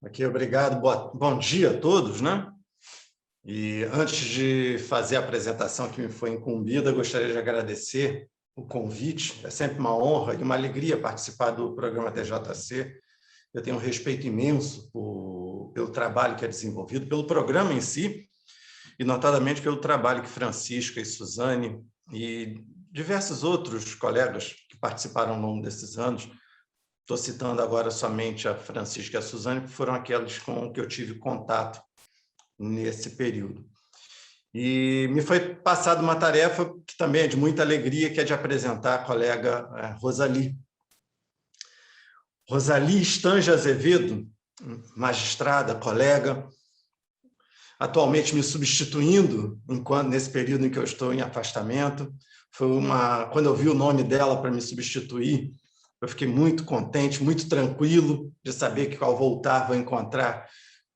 Aqui, obrigado. Bom dia a todos, né? E antes de fazer a apresentação que me foi incumbida, gostaria de agradecer o convite. É sempre uma honra e uma alegria participar do programa TJC. Eu tenho um respeito imenso pelo trabalho que é desenvolvido, pelo programa em si, e notadamente pelo trabalho que Francisca e Suzane e diversos outros colegas que participaram ao longo desses anos. Estou citando agora somente a Francisca e a Suzane, que foram aqueles com que eu tive contato nesse período. E me foi passada uma tarefa que também é de muita alegria, que é de apresentar a colega Rosali. Rosali Stange Azevedo, magistrada, colega, atualmente me substituindo nesse período em que eu estou em afastamento. Quando eu vi o nome dela para me substituir, eu fiquei muito contente, muito tranquilo de saber que, ao voltar, vou encontrar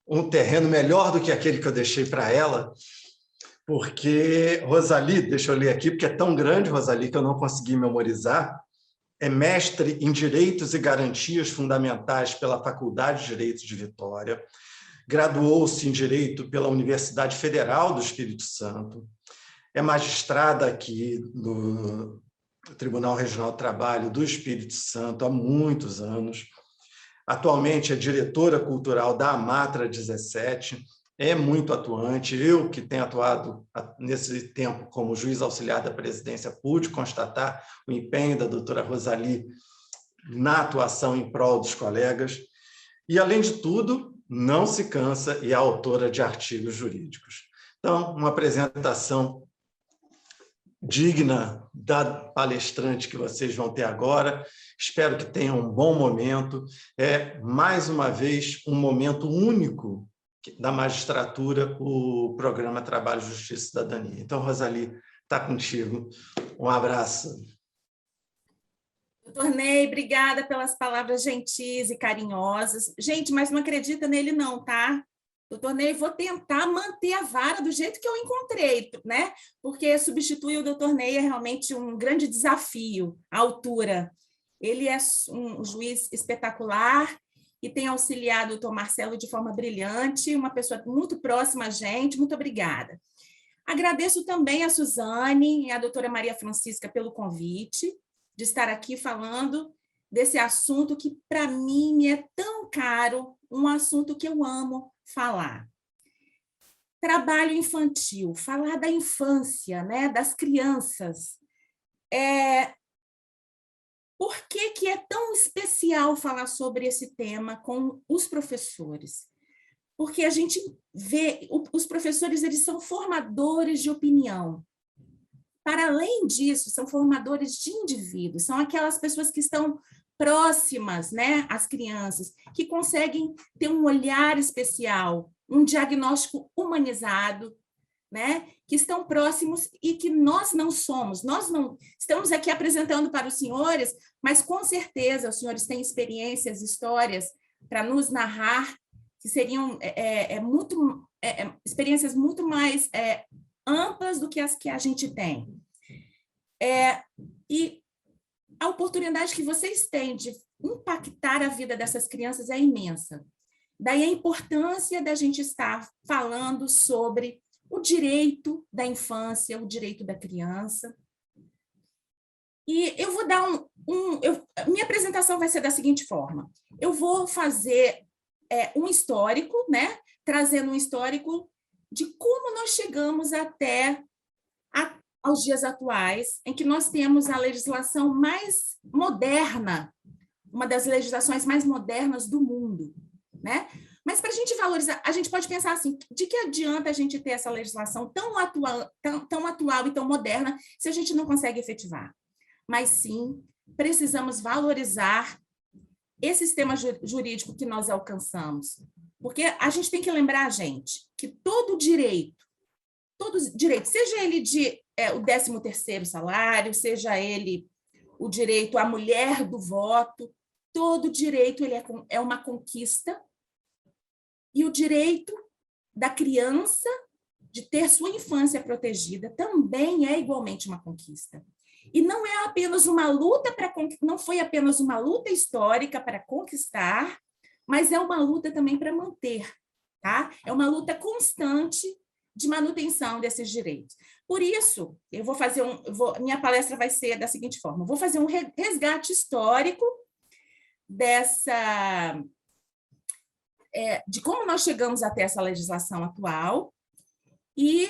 um terreno melhor do que aquele que eu deixei para ela, porque Rosali, deixa eu ler aqui, porque é tão grande, Rosali, que eu não consegui memorizar, é mestre em Direitos e Garantias Fundamentais pela Faculdade de Direito de Vitória, graduou-se em Direito pela Universidade Federal do Espírito Santo, é magistrada aqui do Tribunal Regional do Trabalho do Espírito Santo há muitos anos. Atualmente é diretora cultural da Amatra 17, é muito atuante. Eu, que tenho atuado nesse tempo como juiz auxiliar da presidência, pude constatar o empenho da doutora Rosali na atuação em prol dos colegas. E, além de tudo, não se cansa e é autora de artigos jurídicos. Então, uma apresentação digna da palestrante que vocês vão ter agora. Espero que tenham um bom momento. É, mais uma vez, um momento único da magistratura, o programa Trabalho, Justiça e Cidadania. Então, Rosali, está contigo. Um abraço. Doutor Ney, obrigada pelas palavras gentis e carinhosas. Gente, mas não acredita nele não, tá? Doutor Ney, vou tentar manter a vara do jeito que eu encontrei, né? Porque substituir o doutor Ney é realmente um grande desafio, a altura. Ele é um juiz espetacular e tem auxiliado o doutor Marcelo de forma brilhante, uma pessoa muito próxima a gente. Muito obrigada. Agradeço também a Suzane e a doutora Maria Francisca pelo convite de estar aqui falando desse assunto que, para mim, me é tão caro, um assunto que eu amo falar. Trabalho infantil, falar da infância, né, das crianças. Por que é tão especial falar sobre esse tema com os professores? Porque a gente vê, os professores, eles são formadores de opinião. Para além disso, são formadores de indivíduos, são aquelas pessoas que estão próximas, né, às crianças, que conseguem ter um olhar especial, um diagnóstico humanizado, né, que estão próximos e que nós não somos. Nós não estamos aqui apresentando para os senhores, mas com certeza os senhores têm experiências, histórias para nos narrar, que seriam experiências muito mais amplas do que as que a gente tem. E a oportunidade que vocês têm de impactar a vida dessas crianças é imensa. Daí a importância da gente estar falando sobre o direito da infância, o direito da criança. E eu vou dar minha apresentação vai ser da seguinte forma. Eu vou fazer um histórico, né? Trazendo um histórico de como nós chegamos até aos dias atuais, em que nós temos a legislação mais moderna, uma das legislações mais modernas do mundo, né? Mas, para a gente valorizar, a gente pode pensar assim, de que adianta a gente ter essa legislação tão atual e tão moderna se a gente não consegue efetivar? Mas, sim, precisamos valorizar esse sistema jurídico que nós alcançamos. Porque a gente tem que lembrar, gente, que todo direito, seja ele o 13º salário, seja ele o direito à mulher do voto, todo direito ele é uma conquista, e o direito da criança de ter sua infância protegida também é igualmente uma conquista. E não é apenas uma luta não foi apenas uma luta histórica para conquistar, mas é uma luta também para manter, tá? É uma luta constante de manutenção desses direitos. Por isso, eu vou fazer minha palestra vai ser da seguinte forma: eu vou fazer um resgate histórico de como nós chegamos até essa legislação atual, e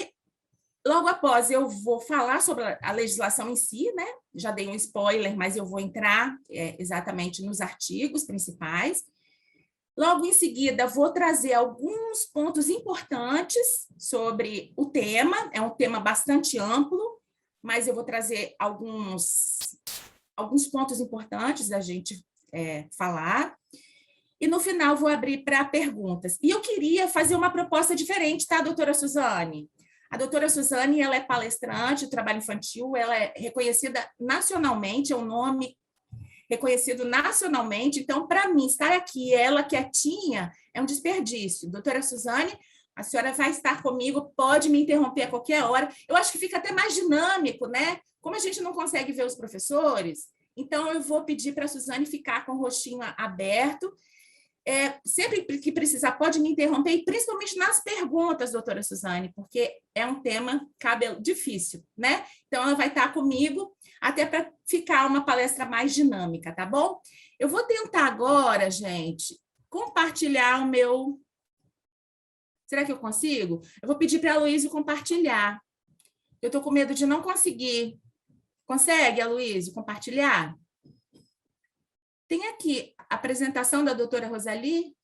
logo após eu vou falar sobre a legislação em si, né? Já dei um spoiler, mas eu vou entrar exatamente nos artigos principais. Logo em seguida, vou trazer alguns pontos importantes sobre o tema. É um tema bastante amplo, mas eu vou trazer alguns pontos importantes da gente falar. E, no final, vou abrir para perguntas. E eu queria fazer uma proposta diferente, tá, doutora Suzane? A doutora Suzane, ela é palestrante de trabalho infantil, ela é reconhecida nacionalmente, é um nome reconhecido nacionalmente. Então, para mim, estar aqui, ela quietinha, é um desperdício. Doutora Suzane, a senhora vai estar comigo, pode me interromper a qualquer hora. Eu acho que fica até mais dinâmico, né? Como a gente não consegue ver os professores, então eu vou pedir para a Suzane ficar com o rostinho aberto. Sempre que precisar, pode me interromper, e principalmente nas perguntas, doutora Suzane, porque é um tema difícil, né? Então, ela vai estar comigo até para ficar uma palestra mais dinâmica, tá bom? Eu vou tentar agora, gente, compartilhar o meu... Será que eu consigo? Eu vou pedir para a Aloísio compartilhar. Eu estou com medo de não conseguir. Consegue, Aloísio, compartilhar? Tem aqui a apresentação da doutora Rosali.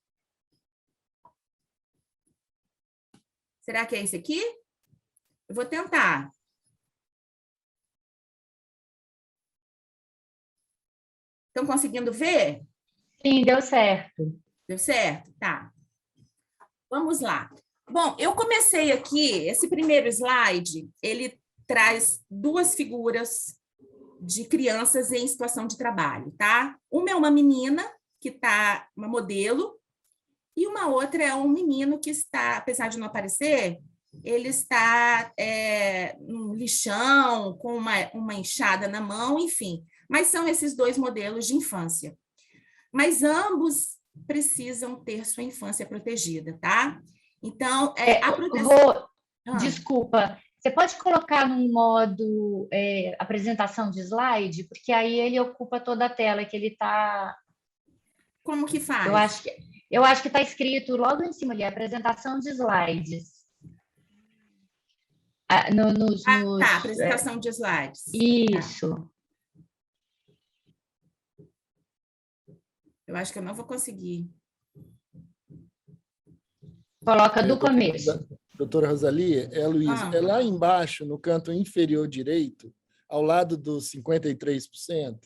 Será que é esse aqui? Eu vou tentar. Estão conseguindo ver? Sim, deu certo. Deu certo? Tá. Vamos lá. Bom, eu comecei aqui, esse primeiro slide, ele traz duas figuras de crianças em situação de trabalho, tá? Uma é uma menina, que está uma modelo, e uma outra é um menino que está, apesar de não aparecer, ele está num lixão, com uma enxada na mão, enfim. Mas são esses dois modelos de infância. Mas ambos precisam ter sua infância protegida, tá? Então, a proteção... Desculpa, você pode colocar num modo apresentação de slide? Porque aí ele ocupa toda a tela, que ele está... Como que faz? Eu acho que está escrito logo em cima ali, apresentação de slides. Tá, apresentação de slides. Isso. Tá. Eu acho que eu não vou conseguir. Coloca do começo. Doutora Rosali, Luísa, é lá embaixo, no canto inferior direito, ao lado dos 53%.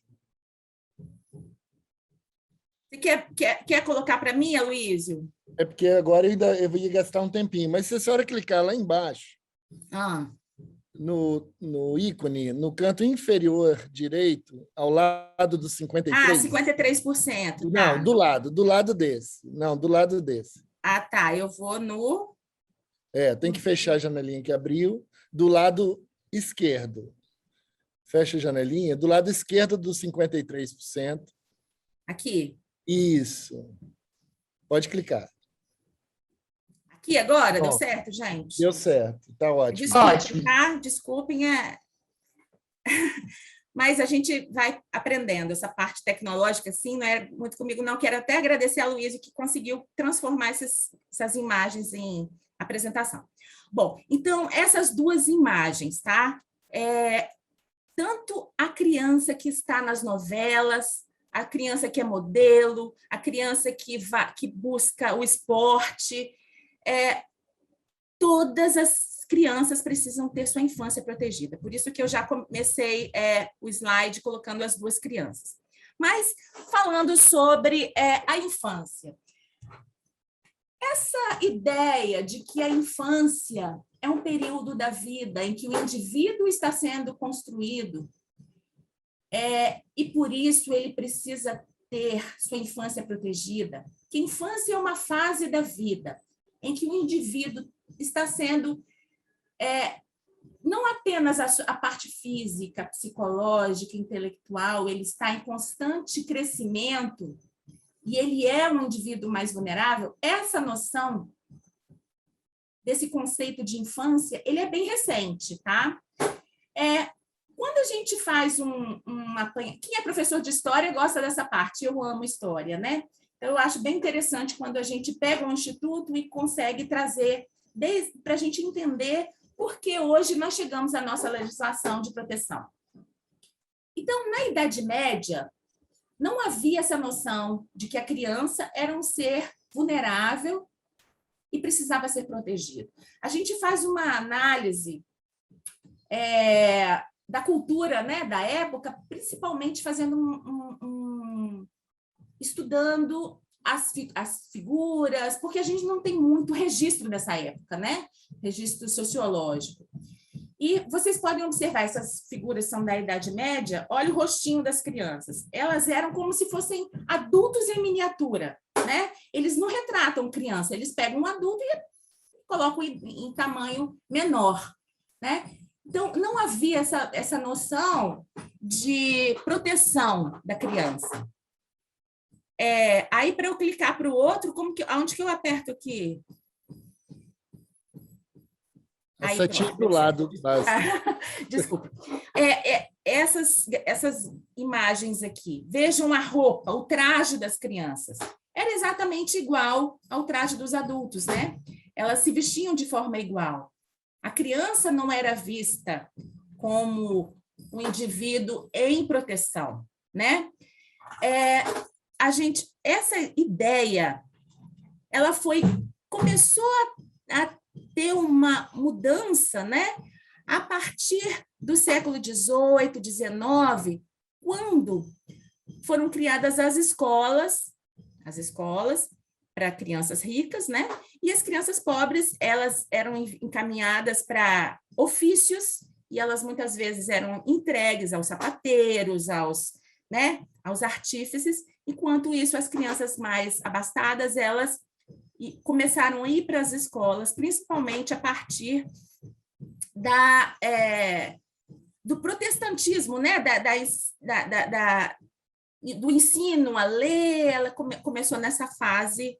Você quer colocar para mim, Aloísio? É porque agora eu ia gastar um tempinho, mas se a senhora clicar lá embaixo, no ícone, no canto inferior direito, ao lado dos 53%. 53%. Não, tá. do lado desse. Não, do lado desse. Tá, eu vou no... Tem que fechar a janelinha que abriu, do lado esquerdo. Fecha a janelinha, do lado esquerdo dos 53%. Aqui? Isso. Pode clicar. Aqui agora? Deu certo, gente? Deu certo, está ótimo. Ótimo. Tá? Desculpem, mas a gente vai aprendendo. Essa parte tecnológica, assim, não é muito comigo, não. Quero até agradecer a Luísa, que conseguiu transformar essas imagens em apresentação. Bom, então, essas duas imagens, tá? Tanto a criança que está nas novelas, a criança que é modelo, a criança que busca o esporte, todas as crianças precisam ter sua infância protegida. Por isso que eu já comecei o slide colocando as duas crianças. Mas, falando sobre a infância, essa ideia de que a infância é um período da vida em que o indivíduo está sendo construído, e por isso ele precisa ter sua infância protegida, que a infância é uma fase da vida em que o indivíduo está sendo não apenas a parte física, psicológica, intelectual, ele está em constante crescimento. e ele é um indivíduo mais vulnerável, essa noção desse conceito de infância, ele é bem recente, tá? Quando a gente faz quem é professor de história gosta dessa parte, eu amo história, né? Então, eu acho bem interessante quando a gente pega um instituto e consegue trazer, para a gente entender por que hoje nós chegamos à nossa legislação de proteção. Então, na Idade Média, não havia essa noção de que a criança era um ser vulnerável e precisava ser protegido. A gente faz uma análise da cultura, né, da época, principalmente fazendo estudando as figuras, porque a gente não tem muito registro dessa época, né? Registro sociológico. E vocês podem observar, essas figuras são da Idade Média, olha o rostinho das crianças. Elas eram como se fossem adultos em miniatura, né? Eles não retratam criança, eles pegam um adulto e colocam em tamanho menor, né? Então, não havia essa noção de proteção da criança. Aí, para eu clicar para o outro, onde que eu aperto aqui? A setinha do lado. Desculpa. Essas imagens aqui, vejam a roupa, o traje das crianças. Era exatamente igual ao traje dos adultos, né? Elas se vestiam de forma igual. A criança não era vista como um indivíduo em proteção, né? Essa ideia, ela começou a ter uma mudança, né? A partir do século XVIII, XIX, quando foram criadas as escolas para crianças ricas, né? E as crianças pobres, elas eram encaminhadas para ofícios e elas muitas vezes eram entregues aos sapateiros, aos artífices, enquanto isso as crianças mais abastadas, elas começaram a ir para as escolas, principalmente a partir do protestantismo, né? Do ensino a ler, ela começou nessa fase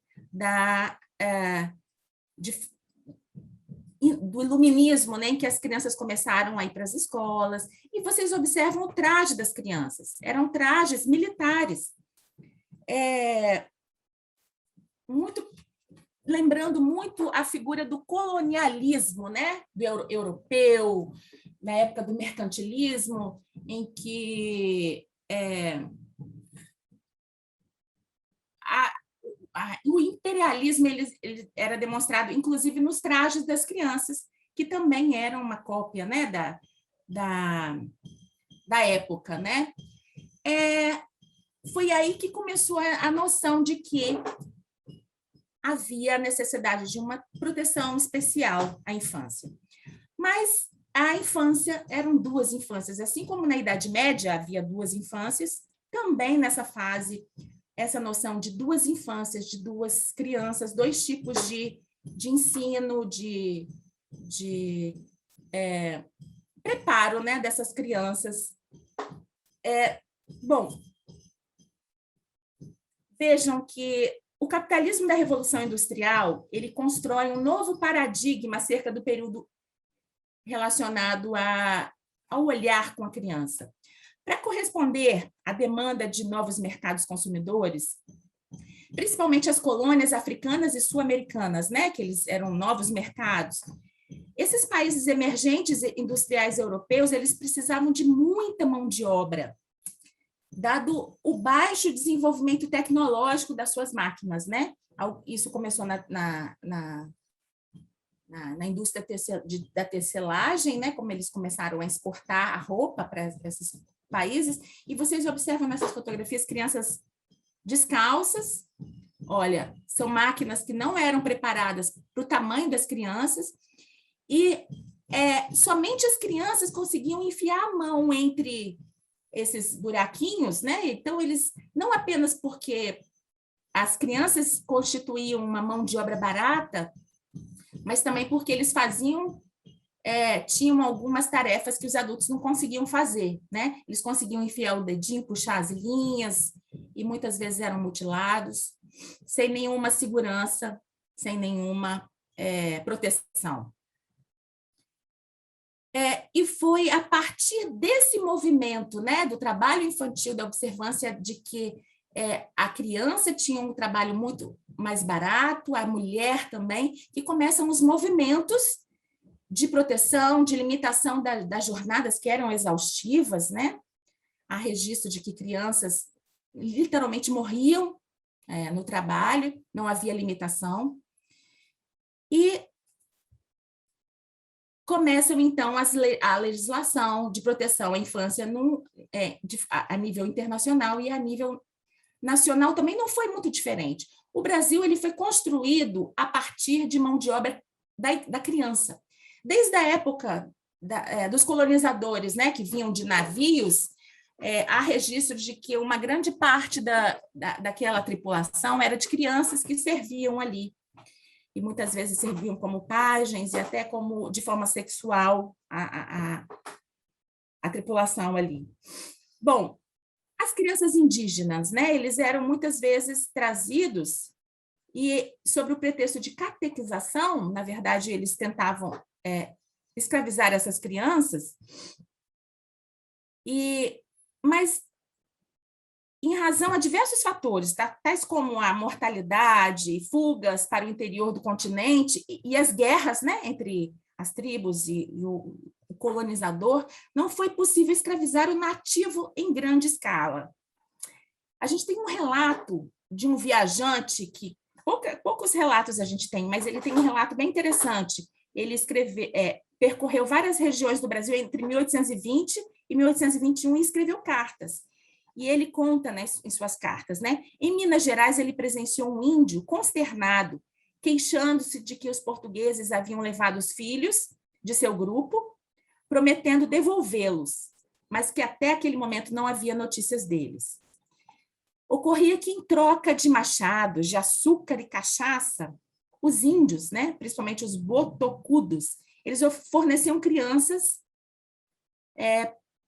do iluminismo, né, em que as crianças começaram a ir para as escolas, e vocês observam o traje das crianças, eram trajes militares, lembrando muito a figura do colonialismo, né, do europeu, na época do mercantilismo, em que o imperialismo ele era demonstrado, inclusive, nos trajes das crianças, que também eram uma cópia, né, da época, né? Foi aí que começou a noção de que havia a necessidade de uma proteção especial à infância. Mas a infância, eram duas infâncias, assim como na Idade Média havia duas infâncias, também nessa fase, essa noção de duas infâncias, de duas crianças, dois tipos de ensino, de preparo, né, dessas crianças. Bom, vejam que o capitalismo da Revolução Industrial, ele constrói um novo paradigma acerca do período relacionado ao olhar com a criança. Para corresponder à demanda de novos mercados consumidores, principalmente as colônias africanas e sul-americanas, né, que eles eram novos mercados, esses países emergentes industriais europeus, eles precisavam de muita mão de obra, dado o baixo desenvolvimento tecnológico das suas máquinas, né? Isso começou na indústria da tecelagem, né? Como eles começaram a exportar a roupa para esses países, e vocês observam nessas fotografias crianças descalças. Olha, são máquinas que não eram preparadas para o tamanho das crianças, e somente as crianças conseguiam enfiar a mão entre esses buraquinhos, né? Então, eles, não apenas porque as crianças constituíam uma mão de obra barata, mas também porque eles tinham algumas tarefas que os adultos não conseguiam fazer, né? Eles conseguiam enfiar o dedinho, puxar as linhas, e muitas vezes eram mutilados, sem nenhuma segurança, sem nenhuma proteção. E foi a partir desse movimento, né, do trabalho infantil, da observância de que a criança tinha um trabalho muito mais barato, a mulher também, que começam os movimentos de proteção, de limitação das jornadas, que eram exaustivas, né? Há registro de que crianças literalmente morriam no trabalho, não havia limitação. E começam, então, a legislação de proteção à infância a nível internacional e a nível nacional também não foi muito diferente. O Brasil ele foi construído a partir de mão de obra da criança. Desde a época dos colonizadores, né, que vinham de navios, há registros de que uma grande parte daquela tripulação era de crianças que serviam ali. E muitas vezes serviam como pajens e até como de forma sexual a tripulação ali. Bom, as crianças indígenas, né, eles eram muitas vezes trazidos e, sob o pretexto de catequização, na verdade, eles tentavam escravizar essas crianças, mas em razão a diversos fatores, tais como a mortalidade, fugas para o interior do continente e as guerras, né, entre as tribos e o colonizador, não foi possível escravizar o nativo em grande escala. A gente tem um relato de um viajante que poucos relatos a gente tem, mas ele tem um relato bem interessante. Ele percorreu várias regiões do Brasil entre 1820 e 1821 e escreveu cartas. E ele conta, né, em suas cartas, né? Em Minas Gerais, ele presenciou um índio consternado, queixando-se de que os portugueses haviam levado os filhos de seu grupo, prometendo devolvê-los, mas que até aquele momento não havia notícias deles. Ocorria que, em troca de machados, de açúcar e cachaça, os índios, né, principalmente os botocudos, eles forneciam crianças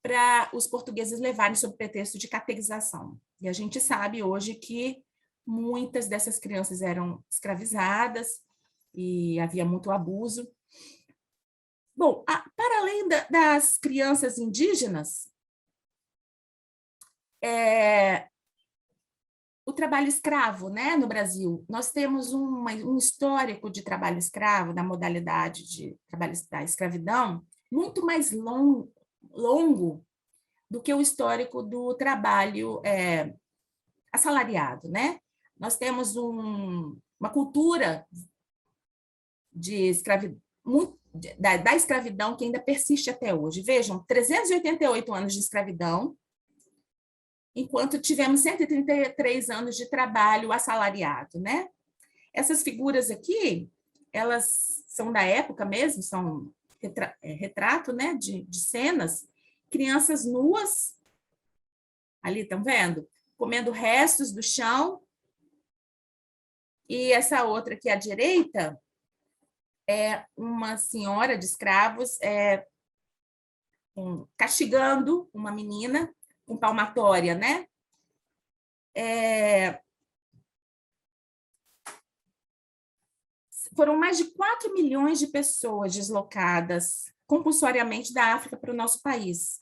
para os portugueses levarem sob pretexto de catequização. E a gente sabe hoje que muitas dessas crianças eram escravizadas e havia muito abuso. Bom, para além das crianças indígenas, o trabalho escravo, né, no Brasil. Nós temos um histórico de trabalho escravo, da modalidade de trabalho da escravidão, muito mais longo do que o histórico do trabalho assalariado, né? Nós temos uma cultura de da escravidão que ainda persiste até hoje. Vejam, 388 anos de escravidão, enquanto tivemos 133 anos de trabalho assalariado, né? Essas figuras aqui, elas são da época mesmo, são retrato, né, de cenas, crianças nuas, ali, estão vendo? Comendo restos do chão. E essa outra aqui à direita é uma senhora de escravos castigando uma menina com palmatória, né? Foram mais de 4 milhões de pessoas deslocadas compulsoriamente da África para o nosso país.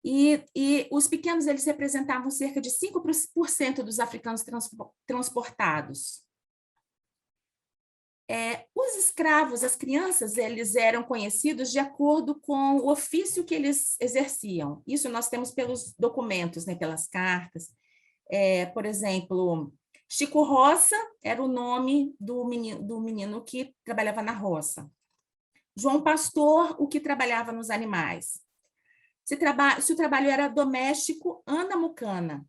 E os pequenos, eles representavam cerca de 5% dos africanos transportados. Os escravos, as crianças, eles eram conhecidos de acordo com o ofício que eles exerciam. Isso nós temos pelos documentos, né, pelas cartas. Por exemplo, Chico Roça era o nome do menino que trabalhava na roça. João Pastor, o que trabalhava nos animais. Se o trabalho era doméstico, Ana Mucana.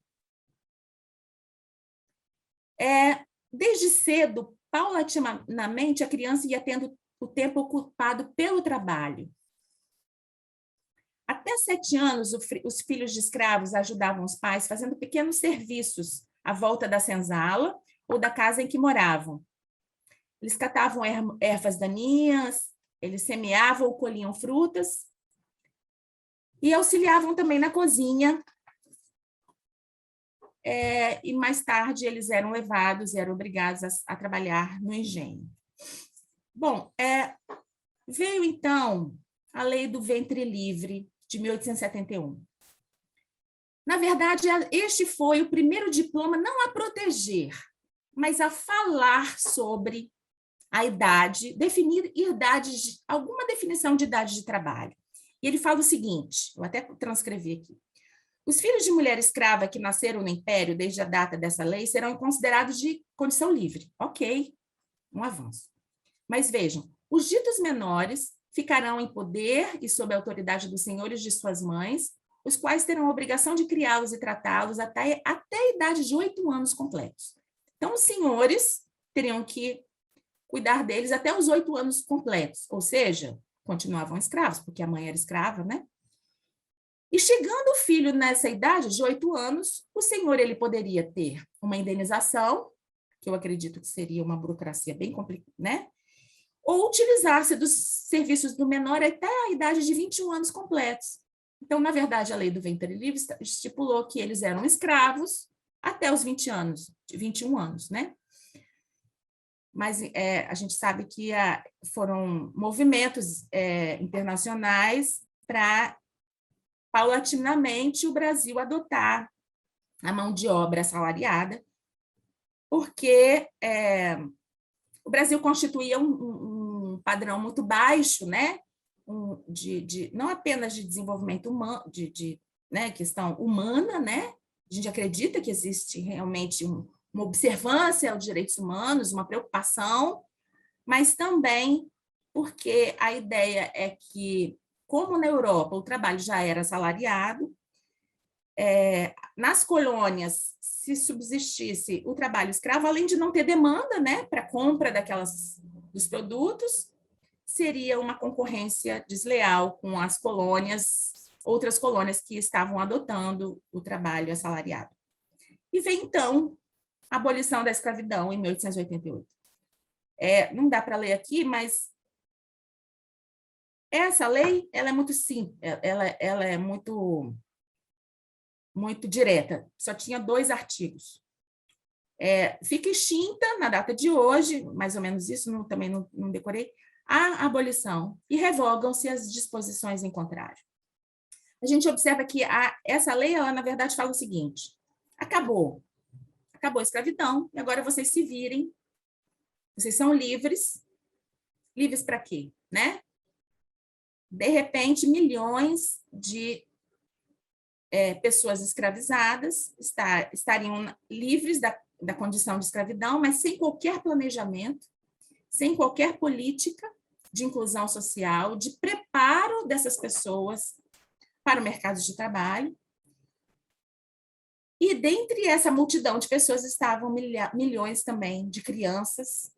Desde cedo, paulatinamente, a criança ia tendo o tempo ocupado pelo trabalho. Até 7 anos, os filhos de escravos ajudavam os pais fazendo pequenos serviços à volta da senzala ou da casa em que moravam. Eles catavam ervas daninhas, eles semeavam ou colhiam frutas e auxiliavam também na cozinha e mais tarde eles eram levados, eram obrigados a trabalhar no engenho. Bom, veio então a Lei do Ventre Livre, de 1871. Na verdade, este foi o primeiro diploma não a proteger, mas a falar sobre a idade, definir idade, alguma definição de idade de trabalho. E ele fala o seguinte, vou até transcrever aqui. Os filhos de mulher escrava que nasceram no Império desde a data dessa lei serão considerados de condição livre. Ok, um avanço. Mas vejam, os ditos menores ficarão em poder e sob a autoridade dos senhores de suas mães, os quais terão a obrigação de criá-los e tratá-los até a idade de 8 anos completos. Então, os senhores teriam que cuidar deles até os 8 anos completos, ou seja, continuavam escravos, porque a mãe era escrava, né? E chegando o filho nessa idade de 8 anos, o senhor ele poderia ter uma indenização, que eu acredito que seria uma burocracia bem complicada, né? Ou utilizar-se dos serviços do menor até a idade de 21 anos completos. Então, na verdade, a Lei do Ventre Livre estipulou que eles eram escravos até os 21 anos, né? Mas a gente sabe que foram movimentos internacionais para, paulatinamente, o Brasil adotar a mão de obra assalariada, porque o Brasil constituía um padrão muito baixo, né? Não apenas de desenvolvimento humano, né, questão humana, né? A gente acredita que existe realmente uma observância aos direitos humanos, uma preocupação, mas também porque a ideia é que, como na Europa o trabalho já era assalariado, nas colônias, se subsistisse o trabalho escravo, além de não ter demanda, né, para compra dos produtos, seria uma concorrência desleal com as colônias, outras colônias que estavam adotando o trabalho assalariado. E vem, então, a abolição da escravidão em 1888. Não dá para ler aqui, mas essa lei ela é muito simples, ela é muito direta, só tinha 2 artigos. Fica extinta na data de hoje, mais ou menos isso, também não decorei, a abolição, e revogam-se as disposições em contrário. A gente observa que essa lei, ela, na verdade, fala o seguinte: acabou a escravidão, e agora vocês se virem, vocês são livres. Livres para quê? Né? De repente, milhões de pessoas escravizadas estariam livres da condição de escravidão, mas sem qualquer planejamento, sem qualquer política de inclusão social, de preparo dessas pessoas para o mercado de trabalho. E dentre essa multidão de pessoas estavam milhões também de crianças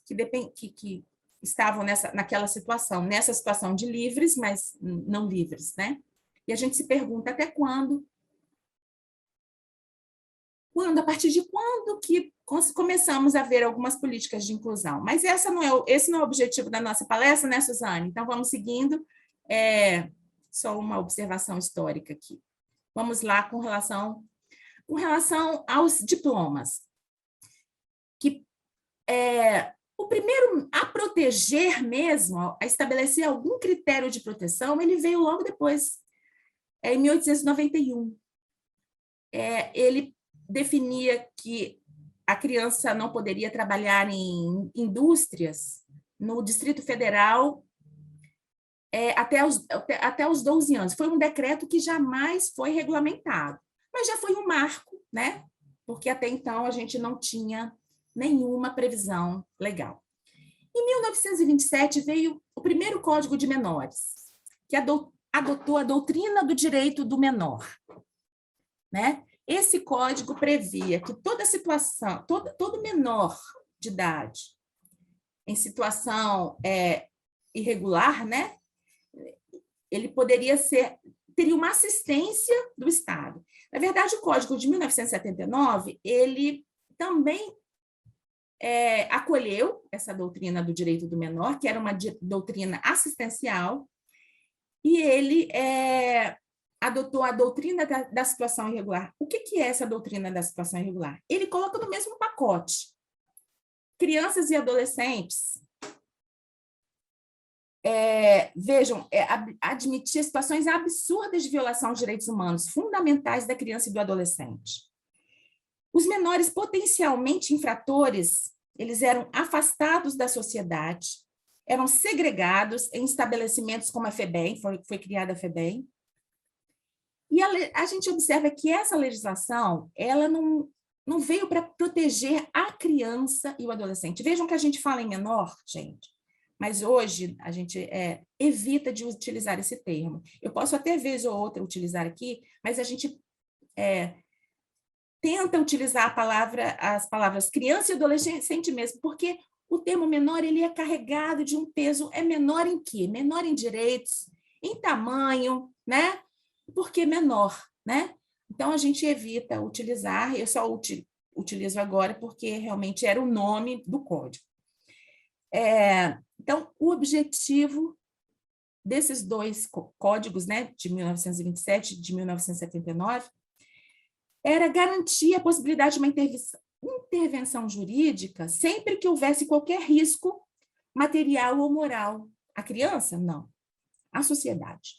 que estavam nessa situação de livres, mas não livres, né? E a gente se pergunta até quando, a partir de quando que começamos a ver algumas políticas de inclusão. Mas esse não é o objetivo da nossa palestra, né, Suzane? Então, vamos seguindo. Só uma observação histórica aqui. Vamos lá com relação aos diplomas. Que o primeiro a proteger mesmo, a estabelecer algum critério de proteção, ele veio logo depois, em 1891. Ele definia que a criança não poderia trabalhar em indústrias no Distrito Federal até os 12 anos. Foi um decreto que jamais foi regulamentado, mas já foi um marco, né? Porque até então a gente não tinha nenhuma previsão legal. Em 1927 veio o primeiro Código de Menores, que adotou a doutrina do direito do menor, né? Esse código previa que toda situação, todo menor de idade em situação irregular, né? Ele teria uma assistência do Estado. Na verdade, o Código de 1979, ele também acolheu essa doutrina do direito do menor, que era uma doutrina assistencial, e ele adotou a doutrina da situação irregular. O que é essa doutrina da situação irregular? Ele coloca no mesmo pacote crianças e adolescentes, vejam, admitir situações absurdas de violação de direitos humanos fundamentais da criança e do adolescente. Os menores potencialmente infratores, eles eram afastados da sociedade, eram segregados em estabelecimentos como a FEBEM, foi criada a FEBEM, e a gente observa que essa legislação, ela não veio para proteger a criança e o adolescente. Vejam que a gente fala em menor, gente, mas hoje a gente evita de utilizar esse termo. Eu posso até vez ou outra utilizar aqui, mas a gente tenta utilizar as palavras criança e adolescente mesmo, porque o termo menor ele é carregado de um peso, é menor em quê? Menor em direitos, em tamanho, né? Porque menor, né? Então, a gente evita utilizar, eu só utilizo agora porque realmente era o nome do código. Então, o objetivo desses dois códigos, né, de 1927 e de 1979, era garantir a possibilidade de uma intervenção jurídica sempre que houvesse qualquer risco material ou moral. A criança? Não. A sociedade.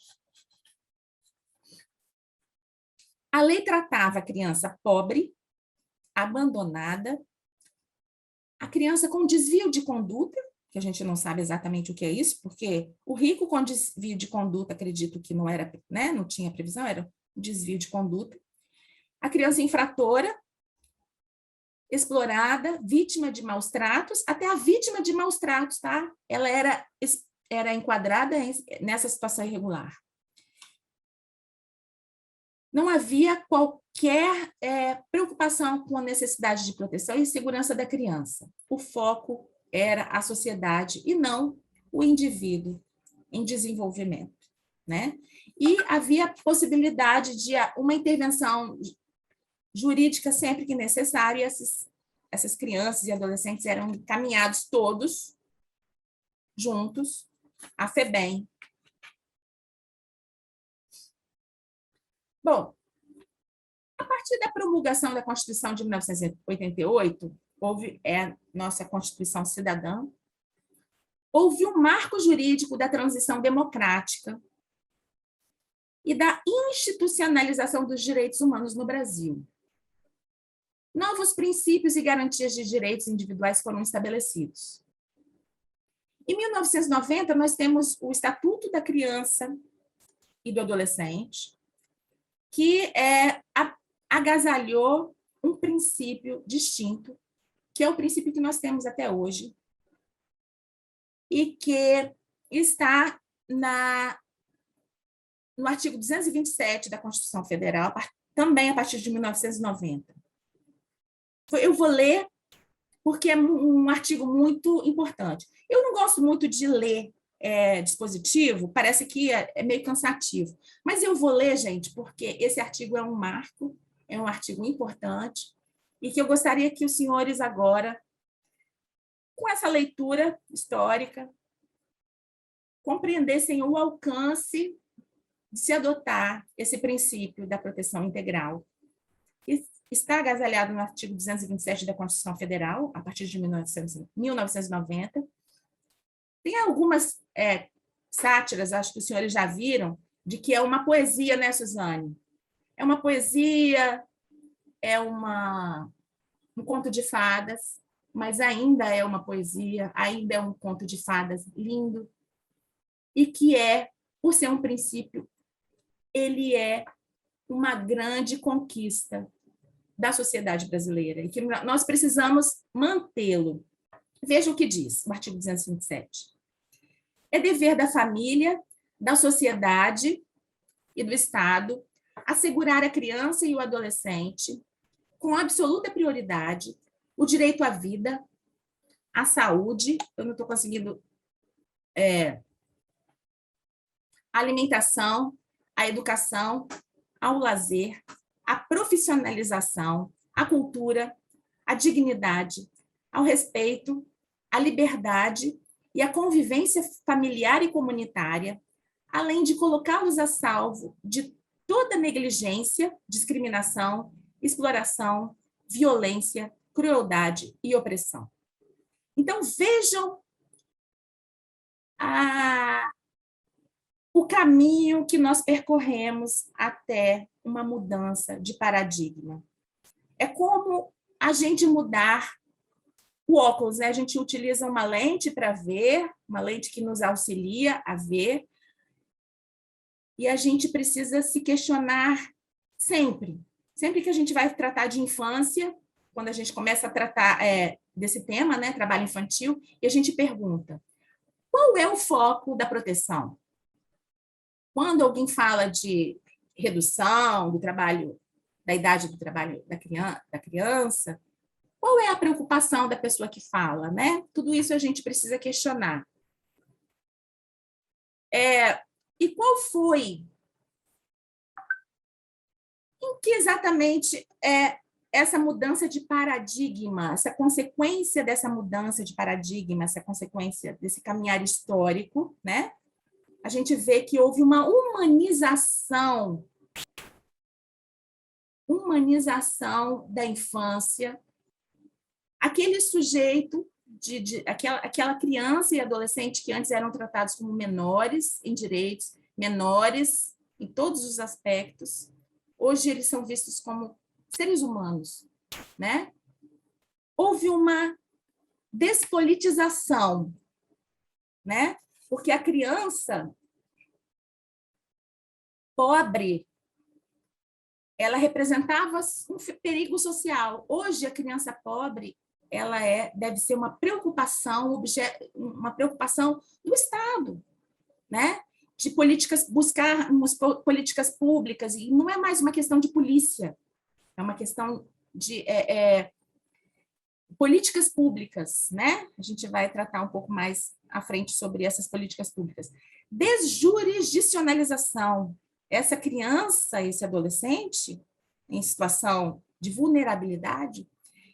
A lei tratava a criança pobre, abandonada, a criança com desvio de conduta, que a gente não sabe exatamente o que é isso, porque o rico com desvio de conduta, acredito que não era, né, não tinha previsão, era um desvio de conduta. A criança infratora, explorada, vítima de maus tratos, até a vítima de maus tratos, tá? Ela era enquadrada nessa situação irregular. Não havia qualquer preocupação com a necessidade de proteção e segurança da criança. O foco era a sociedade e não o indivíduo em desenvolvimento, né? E havia possibilidade de uma intervenção jurídica sempre que necessário, e essas crianças e adolescentes eram encaminhados todos juntos à FEBEM. Bom, a partir da promulgação da Constituição de 1988, houve nossa Constituição Cidadã, houve um marco jurídico da transição democrática e da institucionalização dos direitos humanos no Brasil. Novos princípios e garantias de direitos individuais foram estabelecidos. Em 1990, nós temos o Estatuto da Criança e do Adolescente, que agasalhou um princípio distinto, que é o princípio que nós temos até hoje, e que está no artigo 227 da Constituição Federal, também a partir de 1990. Eu vou ler, porque é um artigo muito importante. Eu não gosto muito de ler dispositivo, parece que é meio cansativo. Mas eu vou ler, gente, porque esse artigo é um marco, é um artigo importante, e que eu gostaria que os senhores agora, com essa leitura histórica, compreendessem o alcance de se adotar esse princípio da proteção integral, que está agasalhado no artigo 227 da Constituição Federal, a partir de 1990. Tem algumas sátiras, acho que os senhores já viram, de que é uma poesia, né, Suzane? É uma poesia, é um conto de fadas, mas ainda é uma poesia, ainda é um conto de fadas lindo, e que por ser um princípio, ele é uma grande conquista da sociedade brasileira, e que nós precisamos mantê-lo. Veja o que diz o artigo 227. É dever da família, da sociedade e do Estado assegurar à criança e ao adolescente, com absoluta prioridade, o direito à vida, à saúde, eu não estou conseguindo, à alimentação, à educação, ao lazer, à profissionalização, à cultura, à dignidade, ao respeito, à liberdade e à convivência familiar e comunitária, além de colocá-los a salvo de toda negligência, discriminação, exploração, violência, crueldade e opressão. Então, vejam o caminho que nós percorremos até uma mudança de paradigma. É como a gente mudar o óculos, né? A gente utiliza uma lente para ver, uma lente que nos auxilia a ver, e a gente precisa se questionar sempre. Sempre que a gente vai tratar de infância, quando a gente começa a tratar desse tema, né, trabalho infantil, e a gente pergunta, qual é o foco da proteção? Quando alguém fala de redução do trabalho, da idade do trabalho da criança, qual é a preocupação da pessoa que fala, né? Tudo isso a gente precisa questionar. E qual foi? Em que exatamente é essa mudança de paradigma, essa consequência dessa mudança de paradigma, essa consequência desse caminhar histórico, né? A gente vê que houve uma humanização da infância, aquele sujeito, aquela criança e adolescente que antes eram tratados como menores em direitos, menores em todos os aspectos, hoje eles são vistos como seres humanos, né? Houve uma despolitização, né? Porque a criança pobre, ela representava um perigo social. Hoje, a criança pobre, ela deve ser uma preocupação do Estado, né? De buscar políticas públicas, e não é mais uma questão de polícia, é uma questão de políticas públicas, né? A gente vai tratar um pouco mais à frente sobre essas políticas públicas. Desjurisdicionalização. Essa criança, esse adolescente, em situação de vulnerabilidade,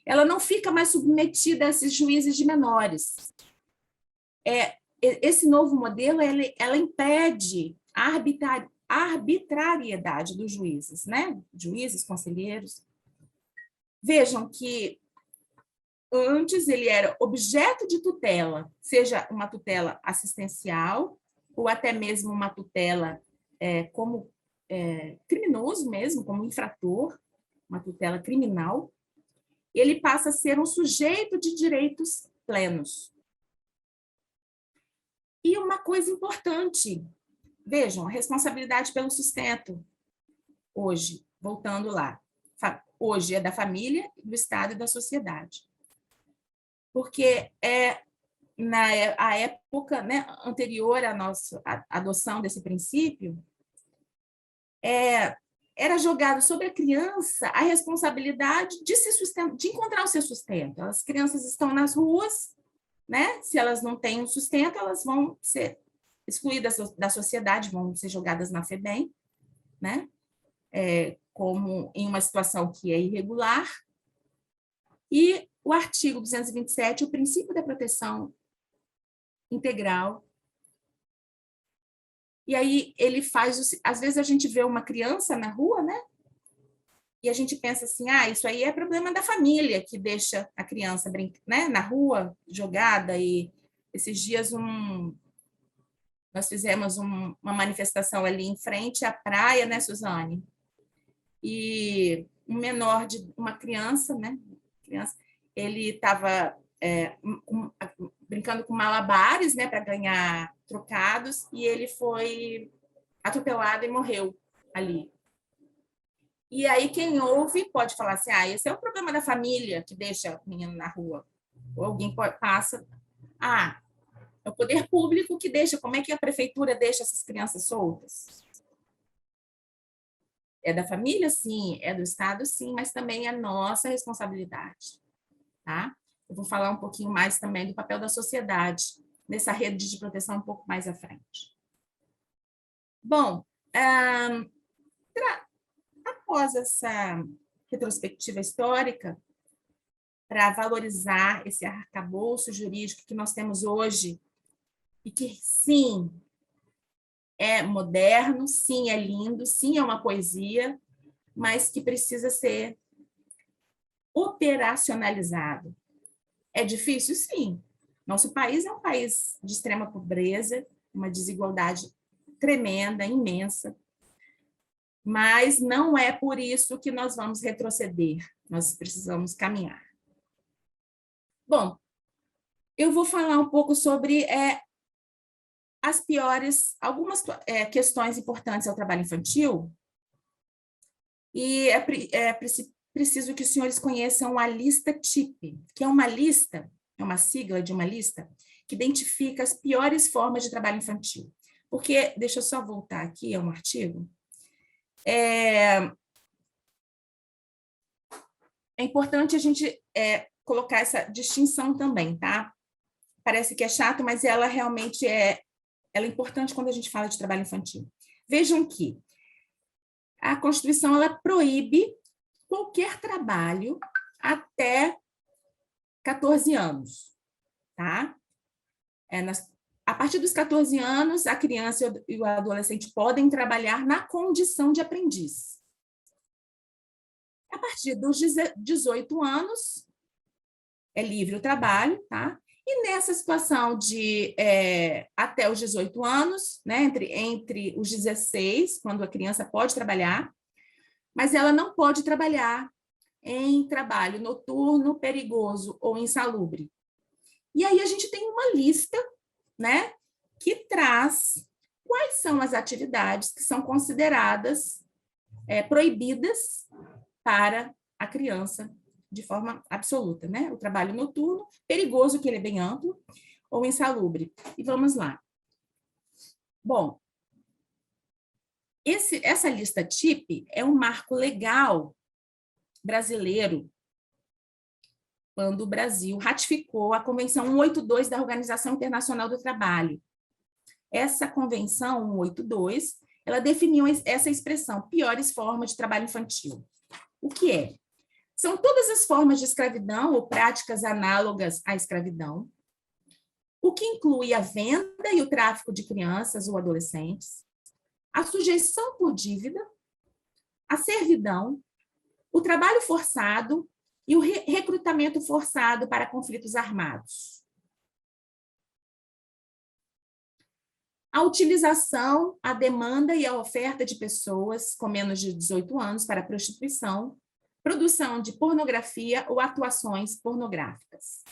ela não fica mais submetida a esses juízes de menores. Esse novo modelo, ela impede a arbitrariedade dos juízes, né? Juízes, conselheiros. Vejam que antes ele era objeto de tutela, seja uma tutela assistencial ou até mesmo uma tutela como criminoso mesmo, como infrator, uma tutela criminal. Ele passa a ser um sujeito de direitos plenos. E uma coisa importante, vejam, a responsabilidade pelo sustento, hoje, voltando lá, hoje é da família, do Estado e da sociedade. Porque na época, né, anterior à nossa adoção desse princípio, era jogado sobre a criança a responsabilidade de encontrar o seu sustento. As crianças estão nas ruas, né? Se elas não têm um sustento, elas vão ser excluídas da sociedade, vão ser jogadas na FEBEM, né? Como em uma situação que é irregular. E o artigo 227, o princípio da proteção integral. E aí ele faz, às vezes a gente vê uma criança na rua, né? E a gente pensa assim, isso aí é problema da família que deixa a criança né, na rua, jogada. E esses dias nós fizemos uma manifestação ali em frente à praia, né, Suzane? E um menor de uma criança, né? Ele estava brincando com malabares, né, para ganhar trocados, e ele foi atropelado e morreu ali. E aí quem ouve pode falar assim, esse é o problema da família que deixa o menino na rua. Ou alguém passa, é o poder público que deixa, como é que a prefeitura deixa essas crianças soltas? É da família, sim, é do Estado, sim, mas também é nossa responsabilidade, tá? Eu vou falar um pouquinho mais também do papel da sociedade nessa rede de proteção um pouco mais à frente. Bom, após essa retrospectiva histórica, para valorizar esse arcabouço jurídico que nós temos hoje, e que, sim, é moderno, sim, é lindo, sim, é uma poesia, mas que precisa ser operacionalizado. É difícil? Sim. Nosso país é um país de extrema pobreza, uma desigualdade tremenda, imensa, mas não é por isso que nós vamos retroceder, nós precisamos caminhar. Bom, eu vou falar um pouco sobre algumas questões importantes ao trabalho infantil, e preciso que os senhores conheçam a lista TIP, que é uma lista, é uma sigla de uma lista, que identifica as piores formas de trabalho infantil. Porque, deixa eu só voltar aqui, é um artigo, é importante a gente colocar essa distinção também, tá? Parece que é chato, mas ela realmente ela é importante quando a gente fala de trabalho infantil. Vejam que a Constituição ela proíbe qualquer trabalho até 14 anos, tá? A partir dos 14 anos, a criança e o adolescente podem trabalhar na condição de aprendiz. A partir dos 18 anos, é livre o trabalho, tá? E nessa situação de até os 18 anos, né, entre os 16, quando a criança pode trabalhar, mas ela não pode trabalhar em trabalho noturno, perigoso ou insalubre. E aí a gente tem uma lista, né, que traz quais são as atividades que são consideradas proibidas para a criança de forma absoluta, né? O trabalho noturno, perigoso, que ele é bem amplo, ou insalubre. E vamos lá. Bom, essa lista TIP é um marco legal brasileiro quando o Brasil ratificou a Convenção 182 da Organização Internacional do Trabalho. Essa Convenção 182, ela definiu essa expressão, piores formas de trabalho infantil. O que é? São todas as formas de escravidão ou práticas análogas à escravidão, o que inclui a venda e o tráfico de crianças ou adolescentes, a sujeição por dívida, a servidão, o trabalho forçado e o recrutamento forçado para conflitos armados. A utilização, a demanda e a oferta de pessoas com menos de 18 anos para prostituição, produção de pornografia ou atuações pornográficas.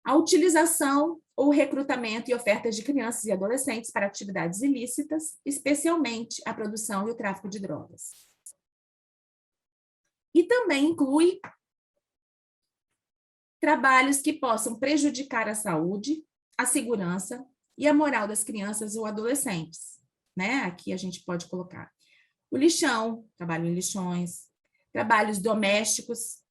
A utilização ou recrutamento e oferta de crianças e adolescentes para atividades ilícitas, especialmente a produção e o tráfico de drogas. E também inclui trabalhos que possam prejudicar a saúde, a segurança e a moral das crianças ou adolescentes, né? Aqui a gente pode colocar o lixão, trabalho em lixões, trabalhos domésticos,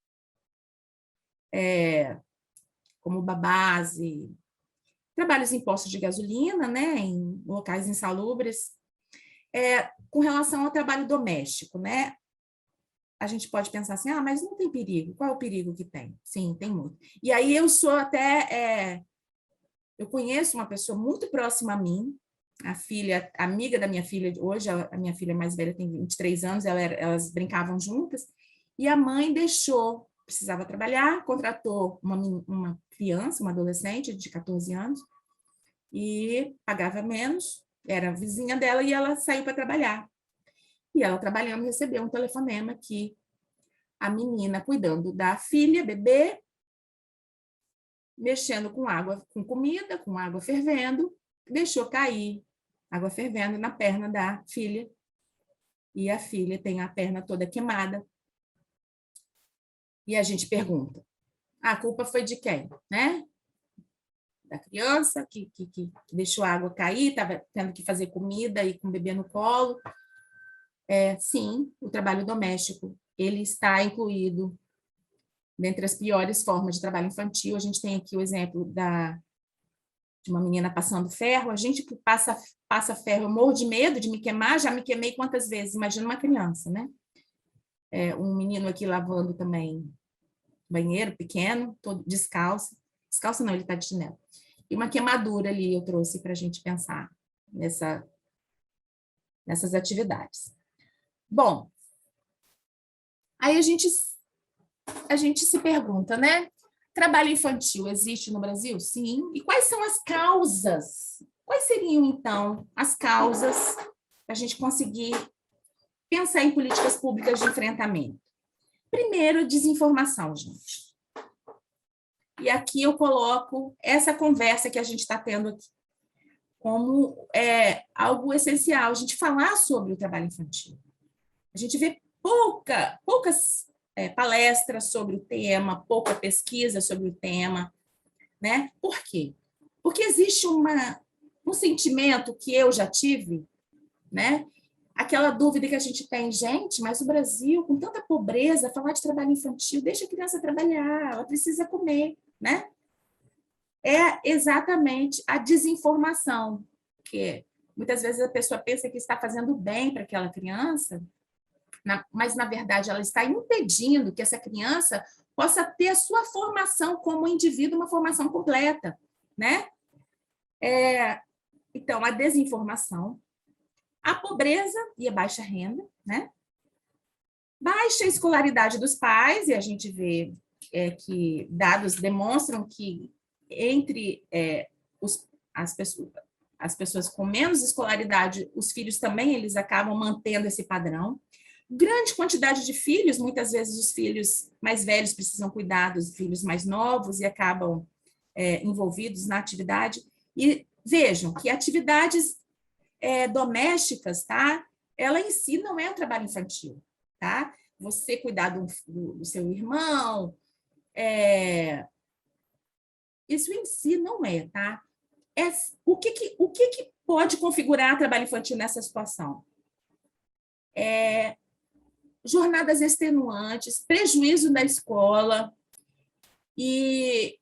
como babás e trabalhos em postos de gasolina, né, em locais insalubres. Com relação ao trabalho doméstico, né, a gente pode pensar assim, mas não tem perigo. Qual é o perigo que tem? Sim, tem muito. E aí eu sou eu conheço uma pessoa muito próxima a mim, a filha, amiga da minha filha hoje, a minha filha mais velha tem 23 anos, elas brincavam juntas, e a mãe precisava trabalhar, contratou uma criança, uma adolescente de 14 anos, e pagava menos, era vizinha dela, e ela saiu para trabalhar. E ela trabalhando recebeu um telefonema que a menina cuidando da filha, bebê, mexendo com água, com comida, com água fervendo, deixou cair água fervendo na perna da filha, e a filha tem a perna toda queimada. E a gente pergunta, a culpa foi de quem, né? Da criança que deixou a água cair, estava tendo que fazer comida e com o bebê no colo. Sim, o trabalho doméstico, ele está incluído dentre as piores formas de trabalho infantil. A gente tem aqui o exemplo de uma menina passando ferro. A gente que passa ferro, eu morro de medo de me queimar, já me queimei quantas vezes? Imagina uma criança, né? Um menino aqui lavando também banheiro pequeno, todo descalço. Descalço não, ele está de chinelo. e uma queimadura ali eu trouxe para a gente pensar nessas atividades. Bom, aí a gente se pergunta, né? Trabalho infantil existe no Brasil? Sim. E quais são as causas? Quais seriam, então, as causas para a gente conseguir pensar em políticas públicas de enfrentamento? Primeiro, desinformação, gente. E aqui eu coloco essa conversa que a gente está tendo aqui como algo essencial, a gente falar sobre o trabalho infantil. A gente vê poucas palestras sobre o tema, pouca pesquisa sobre o tema, né? Por quê? Porque existe um sentimento que eu já tive, né? Aquela dúvida que a gente tem, gente, mas o Brasil, com tanta pobreza, falar de trabalho infantil, deixa a criança trabalhar, ela precisa comer, né? É exatamente a desinformação, que muitas vezes a pessoa pensa que está fazendo bem para aquela criança, mas, na verdade, ela está impedindo que essa criança possa ter a sua formação como indivíduo, uma formação completa, né? Então, a desinformação, a pobreza e a baixa renda, né? Baixa escolaridade dos pais, e a gente vê que dados demonstram que entre as pessoas com menos escolaridade, os filhos também eles acabam mantendo esse padrão. Grande quantidade de filhos, muitas vezes os filhos mais velhos precisam cuidar dos filhos mais novos e acabam envolvidos na atividade. E vejam que atividades domésticas, tá? Ela em si não é um trabalho infantil, tá? Você cuidar do seu irmão, isso em si não tá? O que pode configurar trabalho infantil nessa situação? Jornadas extenuantes, prejuízo da escola e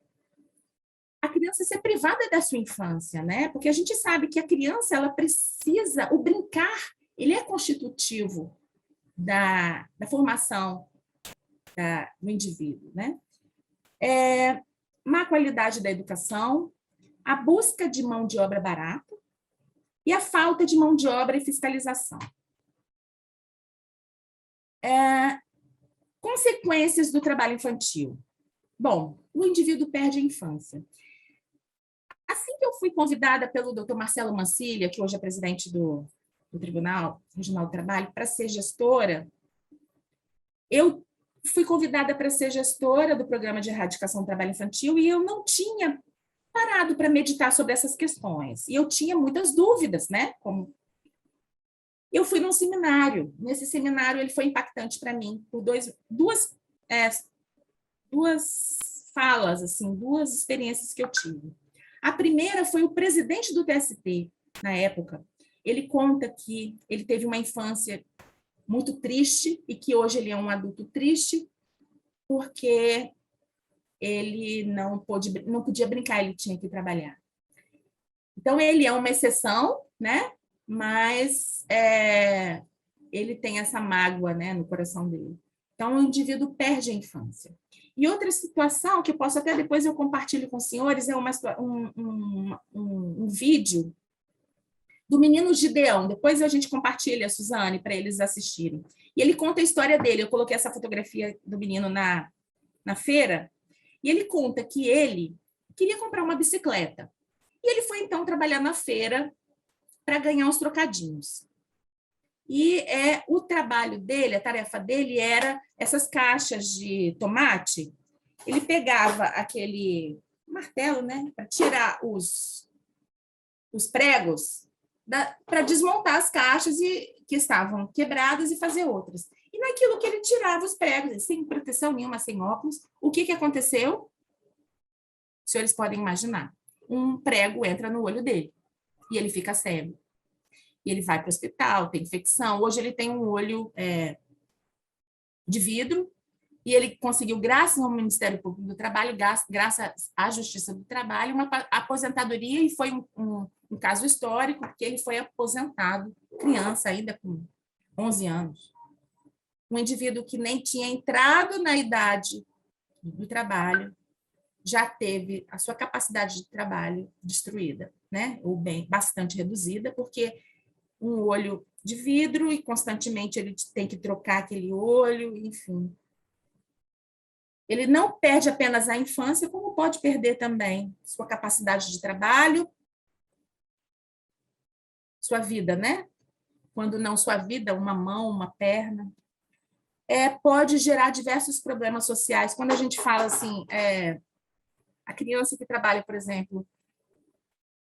a criança ser privada da sua infância, né? Porque a gente sabe que a criança ela precisa, o brincar, ele é constitutivo da formação do indivíduo, né? Má qualidade da educação, a busca de mão de obra barata e a falta de mão de obra e fiscalização. Consequências do trabalho infantil. Bom, o indivíduo perde a infância. Assim que eu fui convidada pelo Dr. Marcelo Mancilha, que hoje é presidente do Tribunal Regional do Trabalho, para ser gestora, eu fui convidada para ser gestora do Programa de Erradicação do Trabalho Infantil e eu não tinha parado para meditar sobre essas questões. E eu tinha muitas dúvidas, né? Eu fui num seminário. Nesse seminário, ele foi impactante para mim por duas falas, assim, duas experiências que eu tive. A primeira foi o presidente do TST, na época. Ele conta que ele teve uma infância muito triste e que hoje ele é um adulto triste porque ele não podia brincar, ele tinha que trabalhar. Então, ele é uma exceção, né? Mas ele tem essa mágoa, né, no coração dele. Então, o indivíduo perde a infância. E outra situação, que posso até depois eu compartilho com os senhores, é um vídeo do menino Gideão. Depois a gente compartilha, Suzane, para eles assistirem. E ele conta a história dele. Eu coloquei essa fotografia do menino na feira, e ele conta que ele queria comprar uma bicicleta. E ele foi, então, trabalhar na feira para ganhar uns trocadinhos. E o trabalho dele, a tarefa dele era essas caixas de tomate. Ele pegava aquele martelo, né, para tirar os pregos, para desmontar as caixas que estavam quebradas e fazer outras. E naquilo que ele tirava os pregos, sem proteção nenhuma, sem óculos, o que aconteceu? Os senhores podem imaginar. Um prego entra no olho dele e ele fica cego. E ele vai para o hospital, tem infecção. Hoje ele tem um olho de vidro e ele conseguiu, graças ao Ministério Público do Trabalho, graças à Justiça do Trabalho, uma aposentadoria, e foi um caso histórico, porque ele foi aposentado, criança ainda com 11 anos. Um indivíduo que nem tinha entrado na idade do trabalho, já teve a sua capacidade de trabalho destruída, né? Ou bem, bastante reduzida, porque um olho de vidro e constantemente ele tem que trocar aquele olho, enfim. Ele não perde apenas a infância, como pode perder também sua capacidade de trabalho, sua vida, né? Quando não sua vida, uma mão, uma perna. Pode gerar diversos problemas sociais. Quando a gente fala assim, a criança que trabalha, por exemplo,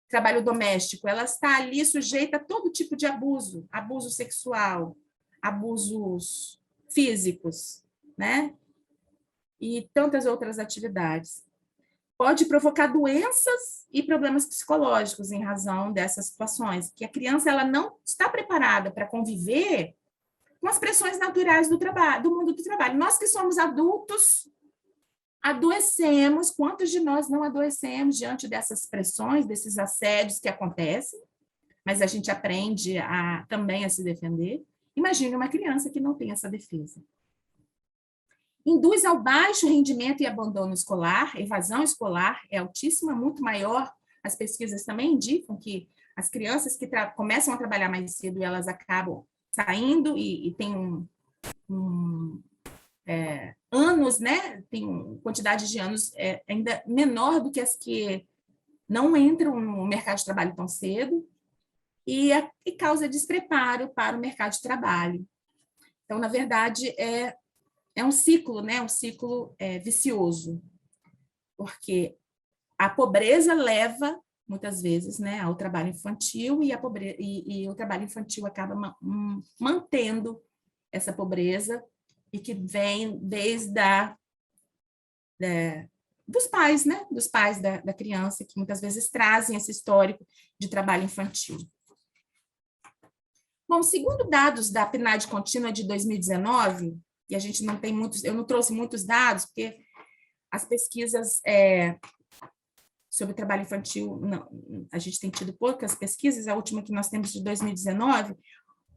trabalho doméstico, ela está ali sujeita a todo tipo de abuso, abuso sexual, abusos físicos, né? E tantas outras atividades. Pode provocar doenças e problemas psicológicos em razão dessas situações, que a criança ela não está preparada para conviver com as pressões naturais do trabalho, do mundo do trabalho. Nós que somos adultos, adoecemos, quantos de nós não adoecemos diante dessas pressões, desses assédios que acontecem, mas a gente aprende também a se defender. Imagine uma criança que não tem essa defesa. Induz ao baixo rendimento e abandono escolar, evasão escolar é altíssima, muito maior. As pesquisas também indicam que as crianças que começam a trabalhar mais cedo, elas acabam saindo e tem anos, né? Tem quantidade de anos ainda menor do que as que não entram no mercado de trabalho tão cedo e causa despreparo para o mercado de trabalho. Então, na verdade, é um ciclo, né? Um ciclo vicioso, porque a pobreza leva muitas vezes, né, ao trabalho infantil e o trabalho infantil acaba mantendo essa pobreza e que vem desde dos pais, né, dos pais da criança, que muitas vezes trazem esse histórico de trabalho infantil. Bom, segundo dados da PNAD contínua de 2019, e a gente não tem muitos, eu não trouxe muitos dados, porque as pesquisas sobre trabalho infantil, não, a gente tem tido poucas pesquisas, a última que nós temos de 2019,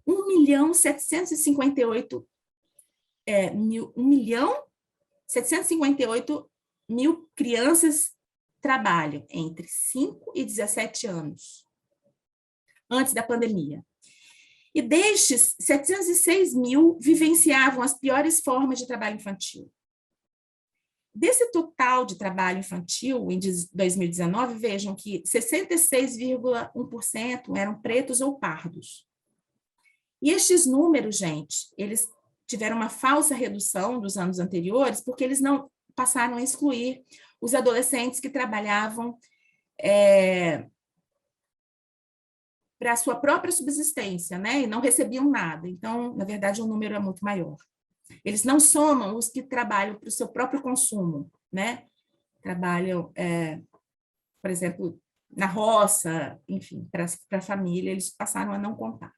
1.758.000 crianças trabalham entre 5 e 17 anos, antes da pandemia. E destes, 706 mil vivenciavam as piores formas de trabalho infantil. Desse total de trabalho infantil, em 2019, vejam que 66,1% eram pretos ou pardos. E estes números, gente, eles tiveram uma falsa redução dos anos anteriores, porque eles não passaram a excluir os adolescentes que trabalhavam para a sua própria subsistência, né? E não recebiam nada. Então, na verdade, o número é muito maior. Eles não somam os que trabalham para o seu próprio consumo, né? Trabalham, por exemplo, na roça, enfim, para a família, eles passaram a não contar.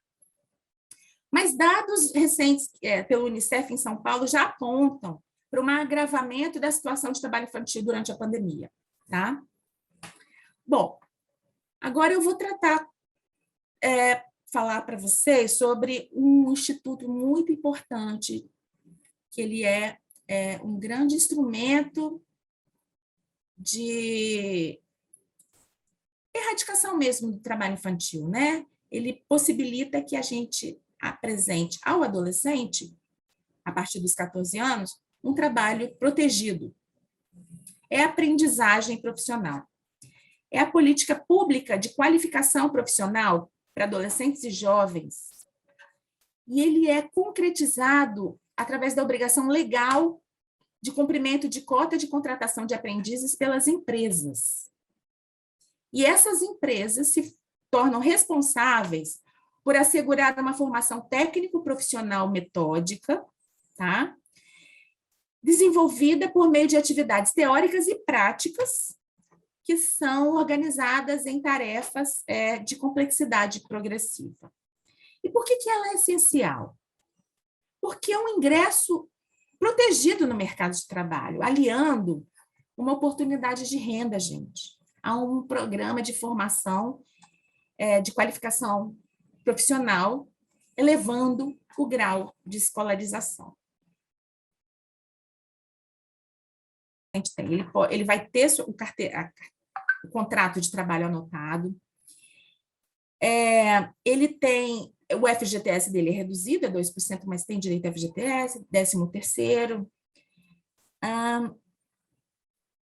Mas dados recentes pelo Unicef em São Paulo já apontam para um agravamento da situação de trabalho infantil durante a pandemia, tá? Bom, agora eu vou falar para vocês sobre um instituto muito importante, que ele é um grande instrumento de erradicação mesmo do trabalho infantil, né? Ele possibilita que a gente apresente ao adolescente, a partir dos 14 anos, um trabalho protegido. É a aprendizagem profissional. É a política pública de qualificação profissional para adolescentes e jovens. E ele é concretizado através da obrigação legal de cumprimento de cota de contratação de aprendizes pelas empresas. E essas empresas se tornam responsáveis por assegurar uma formação técnico-profissional metódica, tá? Desenvolvida por meio de atividades teóricas e práticas que são organizadas em tarefas de complexidade progressiva. E por que ela é essencial? Porque é um ingresso protegido no mercado de trabalho, aliando uma oportunidade de renda, gente, a um programa de formação de qualificação profissional, elevando o grau de escolarização. Ele vai ter o contrato de trabalho anotado. Ele tem, o FGTS dele é reduzido, é 2%, mas tem direito ao FGTS, 13º.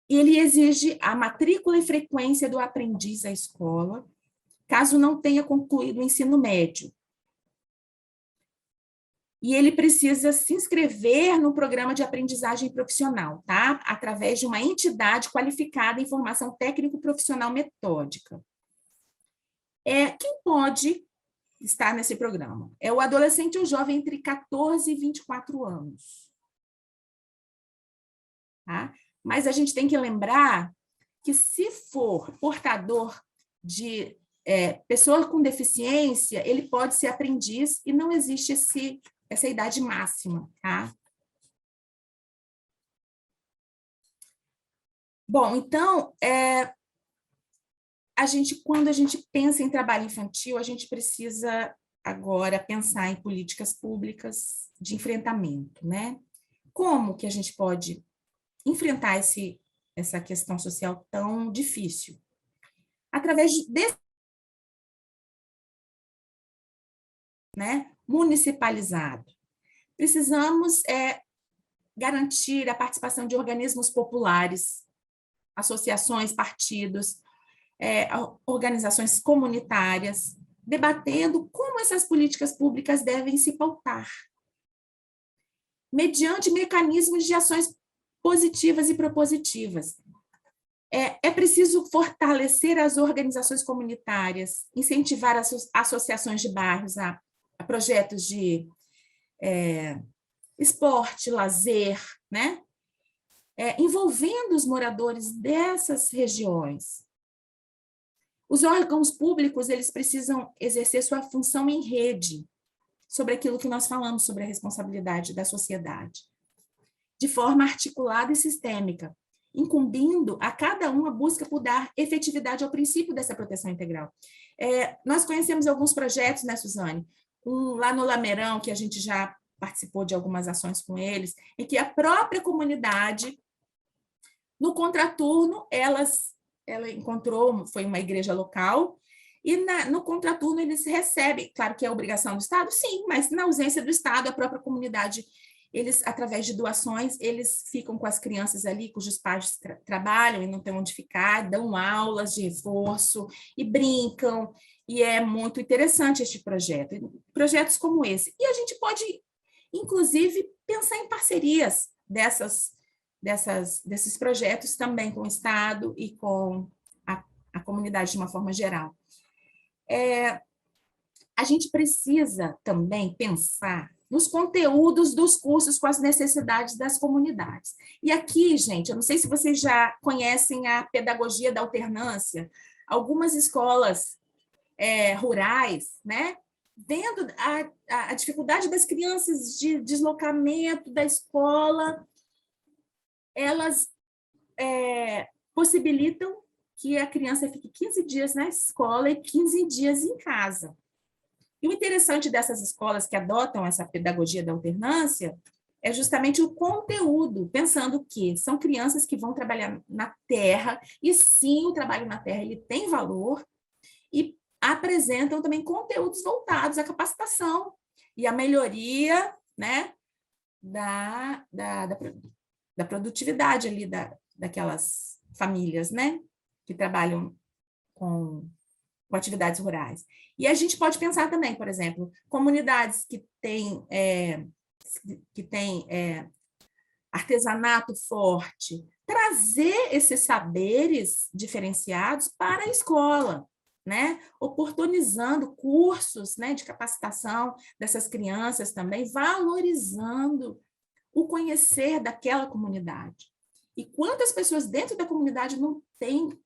E ele exige a matrícula e frequência do aprendiz à escola, caso não tenha concluído o ensino médio. E ele precisa se inscrever no programa de aprendizagem profissional, tá? Através de uma entidade qualificada em formação técnico-profissional metódica. Quem pode estar nesse programa? É o adolescente ou jovem entre 14 e 24 anos. Tá? Mas a gente tem que lembrar que, se for portador de pessoa com deficiência, ele pode ser aprendiz e não existe essa idade máxima, tá? Bom, então, quando a gente pensa em trabalho infantil, a gente precisa agora pensar em políticas públicas de enfrentamento, né? Como que a gente pode enfrentar essa questão social tão difícil? Através municipalizado. Precisamos garantir a participação de organismos populares, associações, partidos, organizações comunitárias, debatendo como essas políticas públicas devem se pautar, mediante mecanismos de ações positivas e propositivas. É preciso fortalecer as organizações comunitárias, incentivar as associações de bairros a projetos de esporte, lazer, né? Envolvendo os moradores dessas regiões. Os órgãos públicos, eles precisam exercer sua função em rede, sobre aquilo que nós falamos, sobre a responsabilidade da sociedade, de forma articulada e sistêmica, incumbindo a cada um a busca por dar efetividade ao princípio dessa proteção integral. Nós conhecemos alguns projetos, né, Suzane? Lá no Lameirão, que a gente já participou de algumas ações com eles, em que a própria comunidade, no contraturno, ela encontrou, foi uma igreja local, e no contraturno eles recebem, claro que é obrigação do Estado, sim, mas na ausência do Estado, a própria comunidade, eles, através de doações, eles ficam com as crianças ali, cujos pais trabalham e não têm onde ficar, dão aulas de reforço e brincam, e é muito interessante este projeto, projetos como esse. E a gente pode, inclusive, pensar em parcerias desses projetos também com o Estado e com a comunidade de uma forma geral. A gente precisa também pensar nos conteúdos dos cursos com as necessidades das comunidades. E aqui, gente, eu não sei se vocês já conhecem a pedagogia da alternância, algumas escolas rurais, né, vendo a dificuldade das crianças de deslocamento da escola, elas possibilitam que a criança fique 15 dias na escola e 15 dias em casa. E o interessante dessas escolas que adotam essa pedagogia da alternância é justamente o conteúdo, pensando que são crianças que vão trabalhar na terra, e sim, o trabalho na terra ele tem valor, e apresentam também conteúdos voltados à capacitação e à melhoria, né, da produtividade ali daquelas famílias, né, que trabalham com atividades rurais. E a gente pode pensar também, por exemplo, comunidades que têm artesanato forte, trazer esses saberes diferenciados para a escola, né? Oportunizando cursos, né, de capacitação dessas crianças também, valorizando o conhecer daquela comunidade. E quantas pessoas dentro da comunidade não têm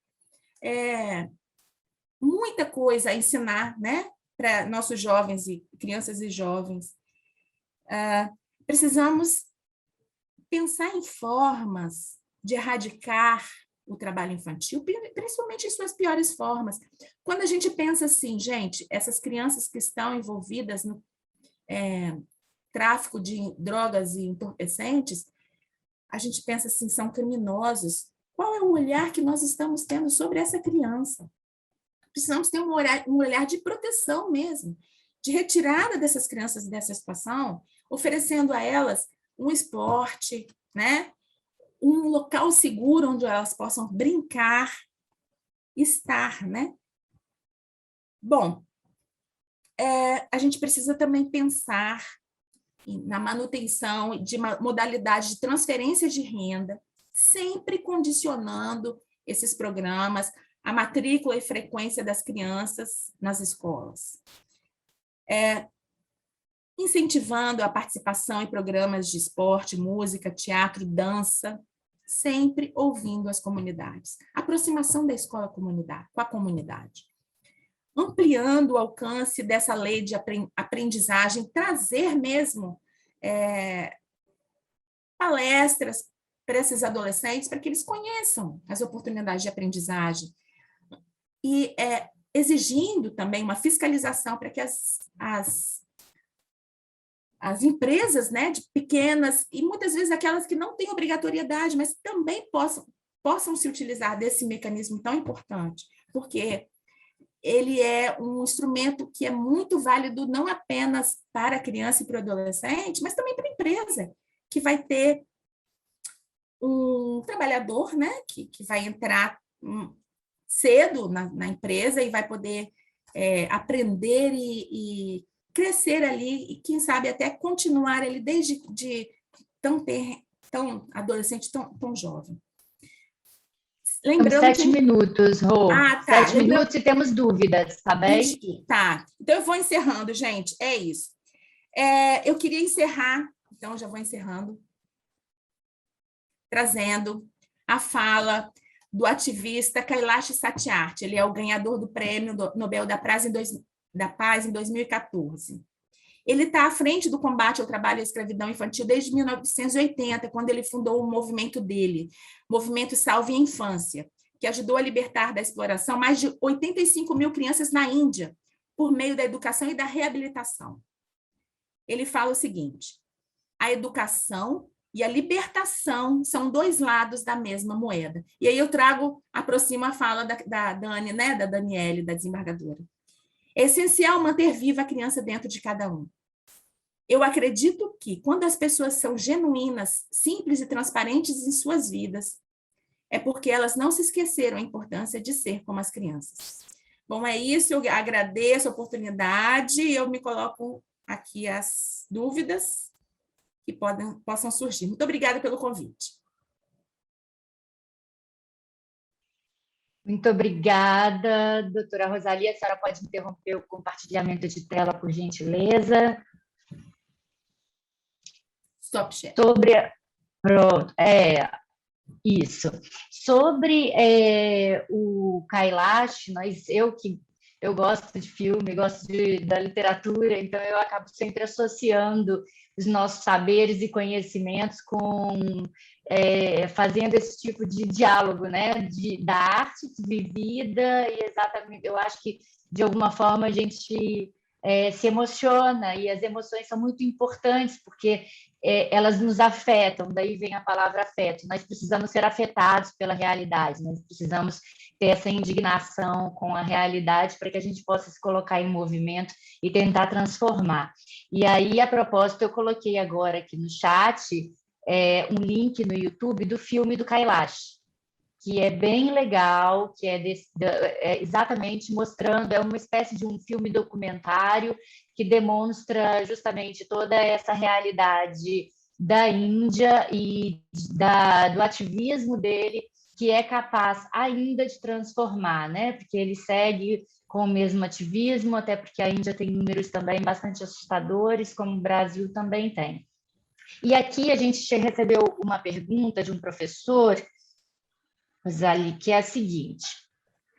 muita coisa a ensinar, né, para nossos jovens e crianças e jovens. Precisamos pensar em formas de erradicar o trabalho infantil, principalmente em suas piores formas. Quando a gente pensa assim, gente, essas crianças que estão envolvidas no tráfico de drogas e entorpecentes, a gente pensa assim, são criminosos. Qual é o olhar que nós estamos tendo sobre essa criança? Precisamos ter um olhar de proteção mesmo, de retirada dessas crianças dessa situação, oferecendo a elas um esporte, né? Um local seguro onde elas possam brincar, estar, né? Bom, a gente precisa também pensar na manutenção de modalidade de transferência de renda, sempre condicionando esses programas à matrícula e frequência das crianças nas escolas. Incentivando a participação em programas de esporte, música, teatro, dança, sempre ouvindo as comunidades. Aproximação da escola com a comunidade. Ampliando o alcance dessa lei de aprendizagem, trazer mesmo palestras para esses adolescentes, para que eles conheçam as oportunidades de aprendizagem. E exigindo também uma fiscalização para que as empresas, né, de pequenas, e muitas vezes aquelas que não têm obrigatoriedade, mas também possam se utilizar desse mecanismo tão importante, porque ele é um instrumento que é muito válido não apenas para a criança e para o adolescente, mas também para a empresa, que vai ter um trabalhador, né, que vai entrar cedo na empresa e vai poder aprender e crescer ali, e quem sabe até continuar ali desde tão adolescente, tão jovem. Lembrando 7 minutos, Rô. Tá. 7 minutos e temos dúvidas, tá bem? Isso, tá. Então, eu vou encerrando, gente. É isso. Eu queria encerrar, então, já vou encerrando, trazendo a fala do ativista Kailash Satyarthi. Ele é o ganhador do Prêmio Nobel da Paz em 2014. Ele está à frente do combate ao trabalho e à escravidão infantil desde 1980, quando ele fundou o movimento dele, Movimento Salve a Infância, que ajudou a libertar da exploração mais de 85 mil crianças na Índia, por meio da educação e da reabilitação. Ele fala o seguinte: a educação e a libertação são dois lados da mesma moeda. E aí eu aproximo a fala da Dani, né, da Daniele, da desembargadora. É essencial manter viva a criança dentro de cada um. Eu acredito que, quando as pessoas são genuínas, simples e transparentes em suas vidas, é porque elas não se esqueceram a importância de ser como as crianças. Bom, é isso, eu agradeço a oportunidade e eu me coloco aqui as dúvidas que possam surgir. Muito obrigada pelo convite. Muito obrigada, doutora Rosalie. A senhora pode interromper o compartilhamento de tela, por gentileza? Stop share. Pronto, isso. Sobre o Kailash, eu gosto de filme, gosto da literatura, então eu acabo sempre associando os nossos saberes e conhecimentos fazendo esse tipo de diálogo, né? Da arte vivida, e exatamente, eu acho que, de alguma forma, a gente se emociona, e as emoções são muito importantes, porque elas nos afetam, daí vem a palavra afeto. Nós precisamos ser afetados pela realidade, nós precisamos ter essa indignação com a realidade para que a gente possa se colocar em movimento e tentar transformar. E aí, a propósito, eu coloquei agora aqui no chat um link no YouTube do filme do Kailash, que é bem legal, que é exatamente mostrando, é uma espécie de um filme documentário que demonstra justamente toda essa realidade da Índia e do ativismo dele, que é capaz ainda de transformar, né? Porque ele segue com o mesmo ativismo, até porque a Índia tem números também bastante assustadores, como o Brasil também tem. E aqui a gente recebeu uma pergunta de um professor, Rosalie, que é a seguinte: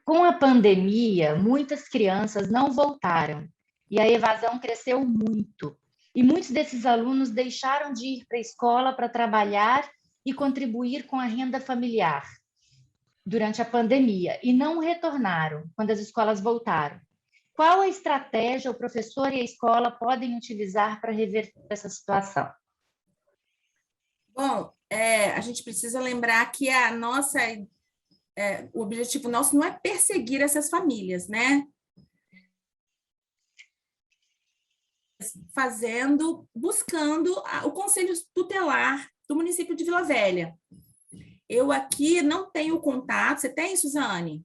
com a pandemia, muitas crianças não voltaram e a evasão cresceu muito. E muitos desses alunos deixaram de ir para a escola para trabalhar e contribuir com a renda familiar durante a pandemia e não retornaram quando as escolas voltaram. Qual a estratégia o professor e a escola podem utilizar para reverter essa situação? Bom, a gente precisa lembrar que o objetivo nosso não é perseguir essas famílias, né? Buscando o Conselho Tutelar do município de Vila Velha. Eu aqui não tenho contato. Você tem, Suzane?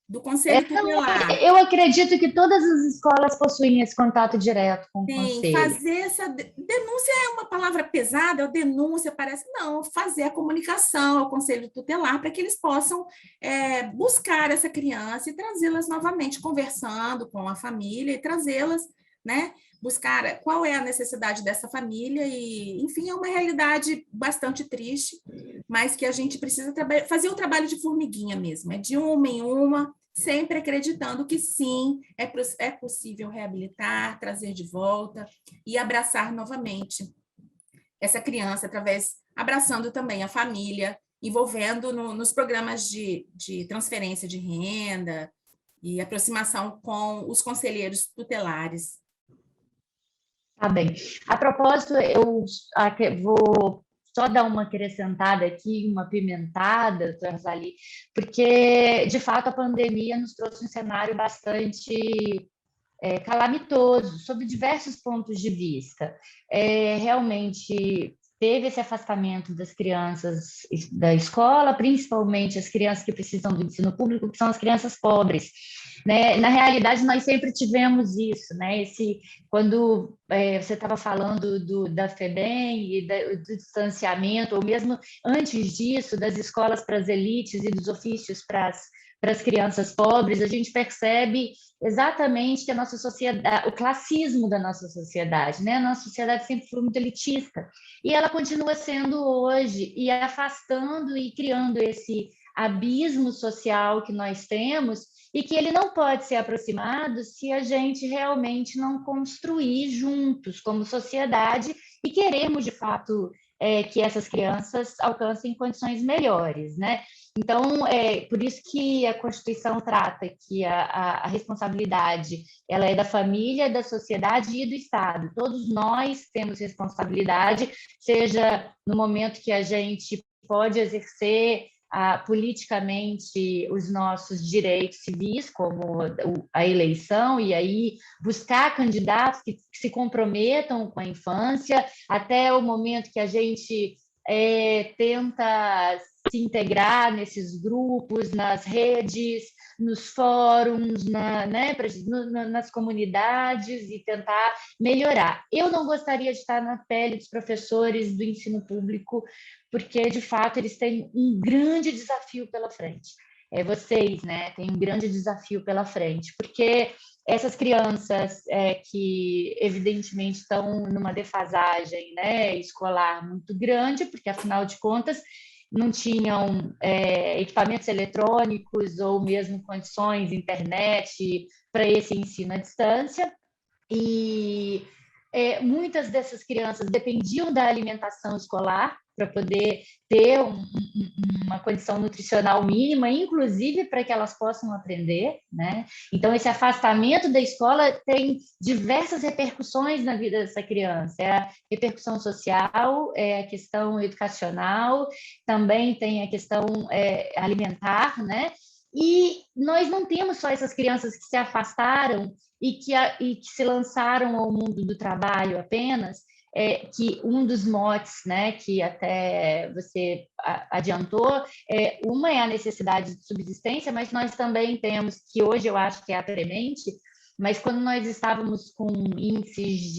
Do Conselho Tutelar. Eu acredito que todas as escolas possuem esse contato direto com o Sim, Conselho. fazer essa denúncia é uma palavra pesada, denúncia parece, não, fazer a comunicação ao Conselho Tutelar para que eles possam buscar essa criança e trazê-las novamente, conversando com a família e trazê-las, né? Buscar qual é a necessidade dessa família e, enfim, é uma realidade bastante triste, mas que a gente precisa fazer o trabalho de formiguinha mesmo, de uma em uma, sempre acreditando que sim, é possível reabilitar, trazer de volta e abraçar novamente essa criança, abraçando também a família, envolvendo nos programas de transferência de renda e aproximação com os conselheiros tutelares. Tá bem. A propósito, eu vou só dar uma acrescentada aqui, uma pimentada, doutora Rosalie, porque, de fato, a pandemia nos trouxe um cenário bastante calamitoso, sob diversos pontos de vista. Realmente teve esse afastamento das crianças da escola, principalmente as crianças que precisam do ensino público, que são as crianças pobres. Né? Na realidade, nós sempre tivemos isso, né? Quando você estava falando da FEBEM e do distanciamento, ou mesmo antes disso, das escolas para as elites e dos ofícios para as crianças pobres, a gente percebe exatamente que a nossa sociedade, o classismo da nossa sociedade, né? A nossa sociedade sempre foi muito elitista, e ela continua sendo hoje, e afastando e criando esse abismo social que nós temos, e que ele não pode ser aproximado se a gente realmente não construir juntos como sociedade e queremos, de fato, que essas crianças alcancem condições melhores, né? Então, por isso que a Constituição trata que a responsabilidade ela é da família, da sociedade e do Estado. Todos nós temos responsabilidade, seja no momento que a gente pode exercer politicamente os nossos direitos civis, como a eleição, e aí buscar candidatos que se comprometam com a infância, até o momento que a gente tenta se integrar nesses grupos, nas redes, nos fóruns, nas comunidades e tentar melhorar. Eu não gostaria de estar na pele dos professores do ensino público, porque, de fato, eles têm um grande desafio pela frente. Vocês, né, têm um grande desafio pela frente, porque essas crianças que, evidentemente, estão numa defasagem, né, escolar muito grande, porque, afinal de contas, não tinham equipamentos eletrônicos ou mesmo condições, internet, para esse ensino à distância, e muitas dessas crianças dependiam da alimentação escolar para poder ter uma condição nutricional mínima, inclusive para que elas possam aprender, né? Então, esse afastamento da escola tem diversas repercussões na vida dessa criança. A repercussão social, a questão educacional, também tem a questão alimentar, né? E nós não temos só essas crianças que se afastaram e que se lançaram ao mundo do trabalho apenas, que um dos motes, né, que até você adiantou, uma é a necessidade de subsistência, mas nós também temos, que hoje eu acho que é a premente, mas quando nós estávamos com índices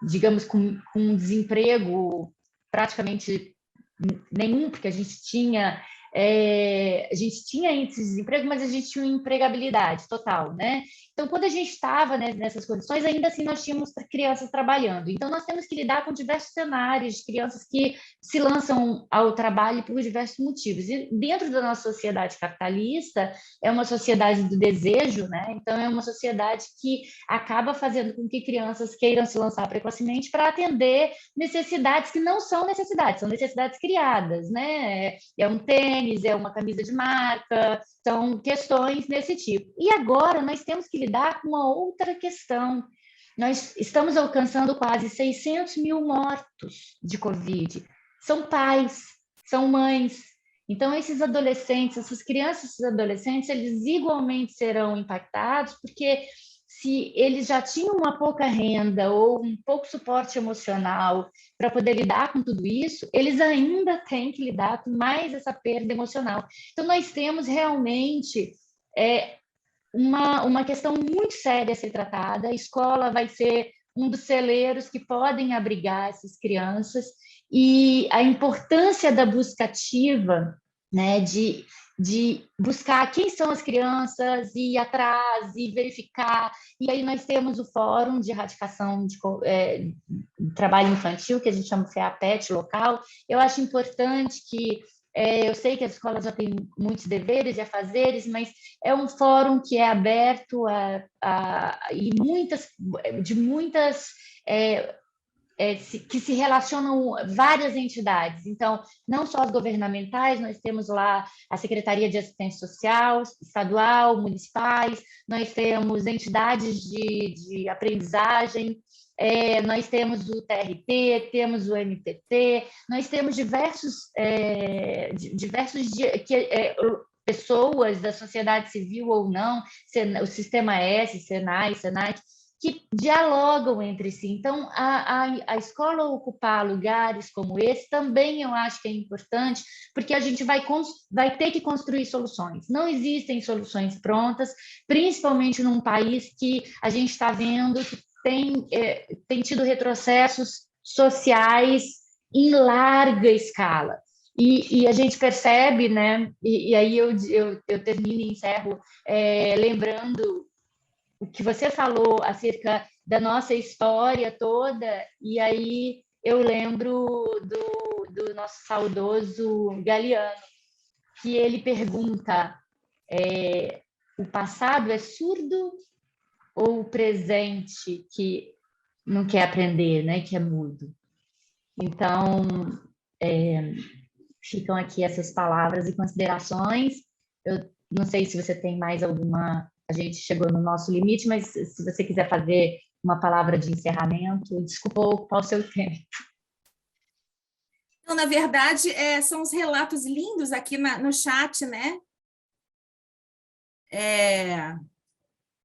digamos, com desemprego praticamente nenhum, porque a gente tinha índices de desemprego, mas a gente tinha uma empregabilidade total, né? Então, quando a gente estava nessas condições, ainda assim nós tínhamos crianças trabalhando. Então, nós temos que lidar com diversos cenários de crianças que se lançam ao trabalho por diversos motivos. E dentro da nossa sociedade capitalista, é uma sociedade do desejo, né? Então, é uma sociedade que acaba fazendo com que crianças queiram se lançar precocemente para atender necessidades que não são necessidades, são necessidades criadas, né? É um tênis, é uma camisa de marca, são questões desse tipo. E agora nós temos que lidar com uma outra questão, nós estamos alcançando quase 600 mil mortos de Covid. São pais, são mães. Então, esses adolescentes, essas crianças, esses adolescentes, eles igualmente serão impactados, porque se eles já tinham uma pouca renda ou um pouco suporte emocional para poder lidar com tudo isso, eles ainda têm que lidar com mais essa perda emocional. Então, nós temos realmente uma questão muito séria a ser tratada. A escola vai ser um dos celeiros que podem abrigar essas crianças, e a importância da busca ativa, né, de buscar quem são as crianças, ir atrás e verificar. E aí nós temos o Fórum de Erradicação de Trabalho Infantil, que a gente chama de FEAPET local. Eu acho importante que eu sei que as escolas já têm muitos deveres e afazeres, mas é um fórum que é aberto e que se relacionam várias entidades. Então, não só as governamentais, nós temos lá a Secretaria de Assistência Social, estadual, municipais, nós temos entidades de aprendizagem, nós temos o TRT, temos o MPT, nós temos diversos pessoas da sociedade civil ou não, o Sistema S, Senai, Senac, que dialogam entre si. Então, a escola ocupar lugares como esse também eu acho que é importante, porque a gente vai ter que construir soluções. Não existem soluções prontas, principalmente num país que a gente está vendo que tem tido retrocessos sociais em larga escala. E a gente percebe, né? E aí eu termino e encerro lembrando o que você falou acerca da nossa história toda, e aí eu lembro do nosso saudoso Galeano, que ele pergunta: o passado é surdo ou o presente que não quer aprender, né, que é mudo? Então, ficam aqui essas palavras e considerações. Eu não sei se você tem mais alguma... A gente chegou no nosso limite, mas se você quiser fazer uma palavra de encerramento, desculpa ocupar o seu tempo. Então, na verdade, são os relatos lindos aqui no chat, né?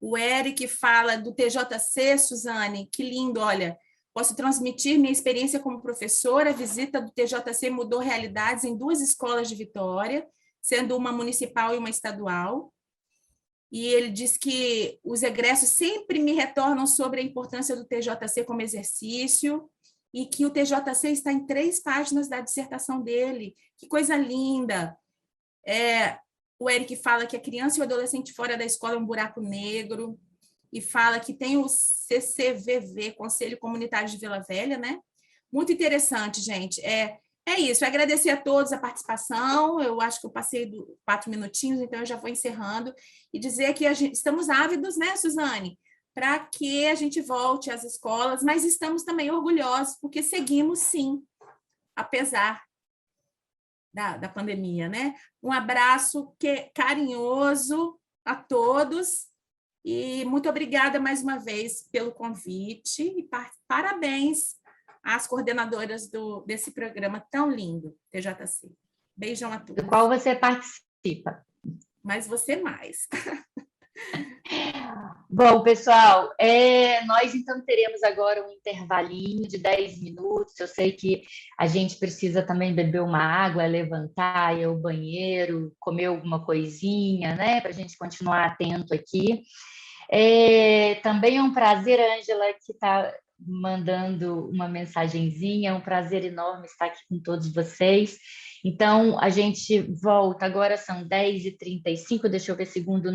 O Eric fala do TJC, Suzane, que lindo, olha, posso transmitir minha experiência como professora, a visita do TJC mudou realidades em 2 escolas de Vitória, sendo uma municipal e uma estadual. E ele diz que os egressos sempre me retornam sobre a importância do TJC como exercício, e que o TJC está em 3 páginas da dissertação dele. Que coisa linda! O Eric fala que a criança e o adolescente fora da escola é um buraco negro, e fala que tem o CCVV, Conselho Comunitário de Vila Velha, né? Muito interessante, gente. É isso, agradecer a todos a participação. Eu acho que eu passei 4 minutinhos, então eu já vou encerrando, e dizer que estamos ávidos, né, Suzane, para que a gente volte às escolas, mas estamos também orgulhosos, porque seguimos, sim, apesar da pandemia, né? Um abraço carinhoso a todos, e muito obrigada mais uma vez pelo convite, e parabéns às coordenadoras desse programa tão lindo, TJC. Beijão a todos. Do qual você participa. Mas você mais. Bom, pessoal, nós então teremos agora um intervalinho de 10 minutos. Eu sei que a gente precisa também beber uma água, levantar, ir ao banheiro, comer alguma coisinha, né, para a gente continuar atento aqui. Também é um prazer, Ângela, que está mandando uma mensagenzinha, é um prazer enorme estar aqui com todos vocês. Então, a gente volta, agora são 10h35, deixa eu ver segundo a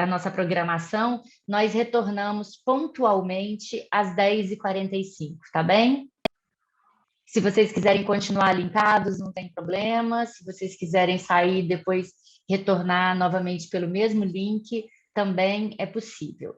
nossa programação, nós retornamos pontualmente às 10h45, tá bem? Se vocês quiserem continuar linkados, não tem problema. Se vocês quiserem sair depois, retornar novamente pelo mesmo link, também é possível.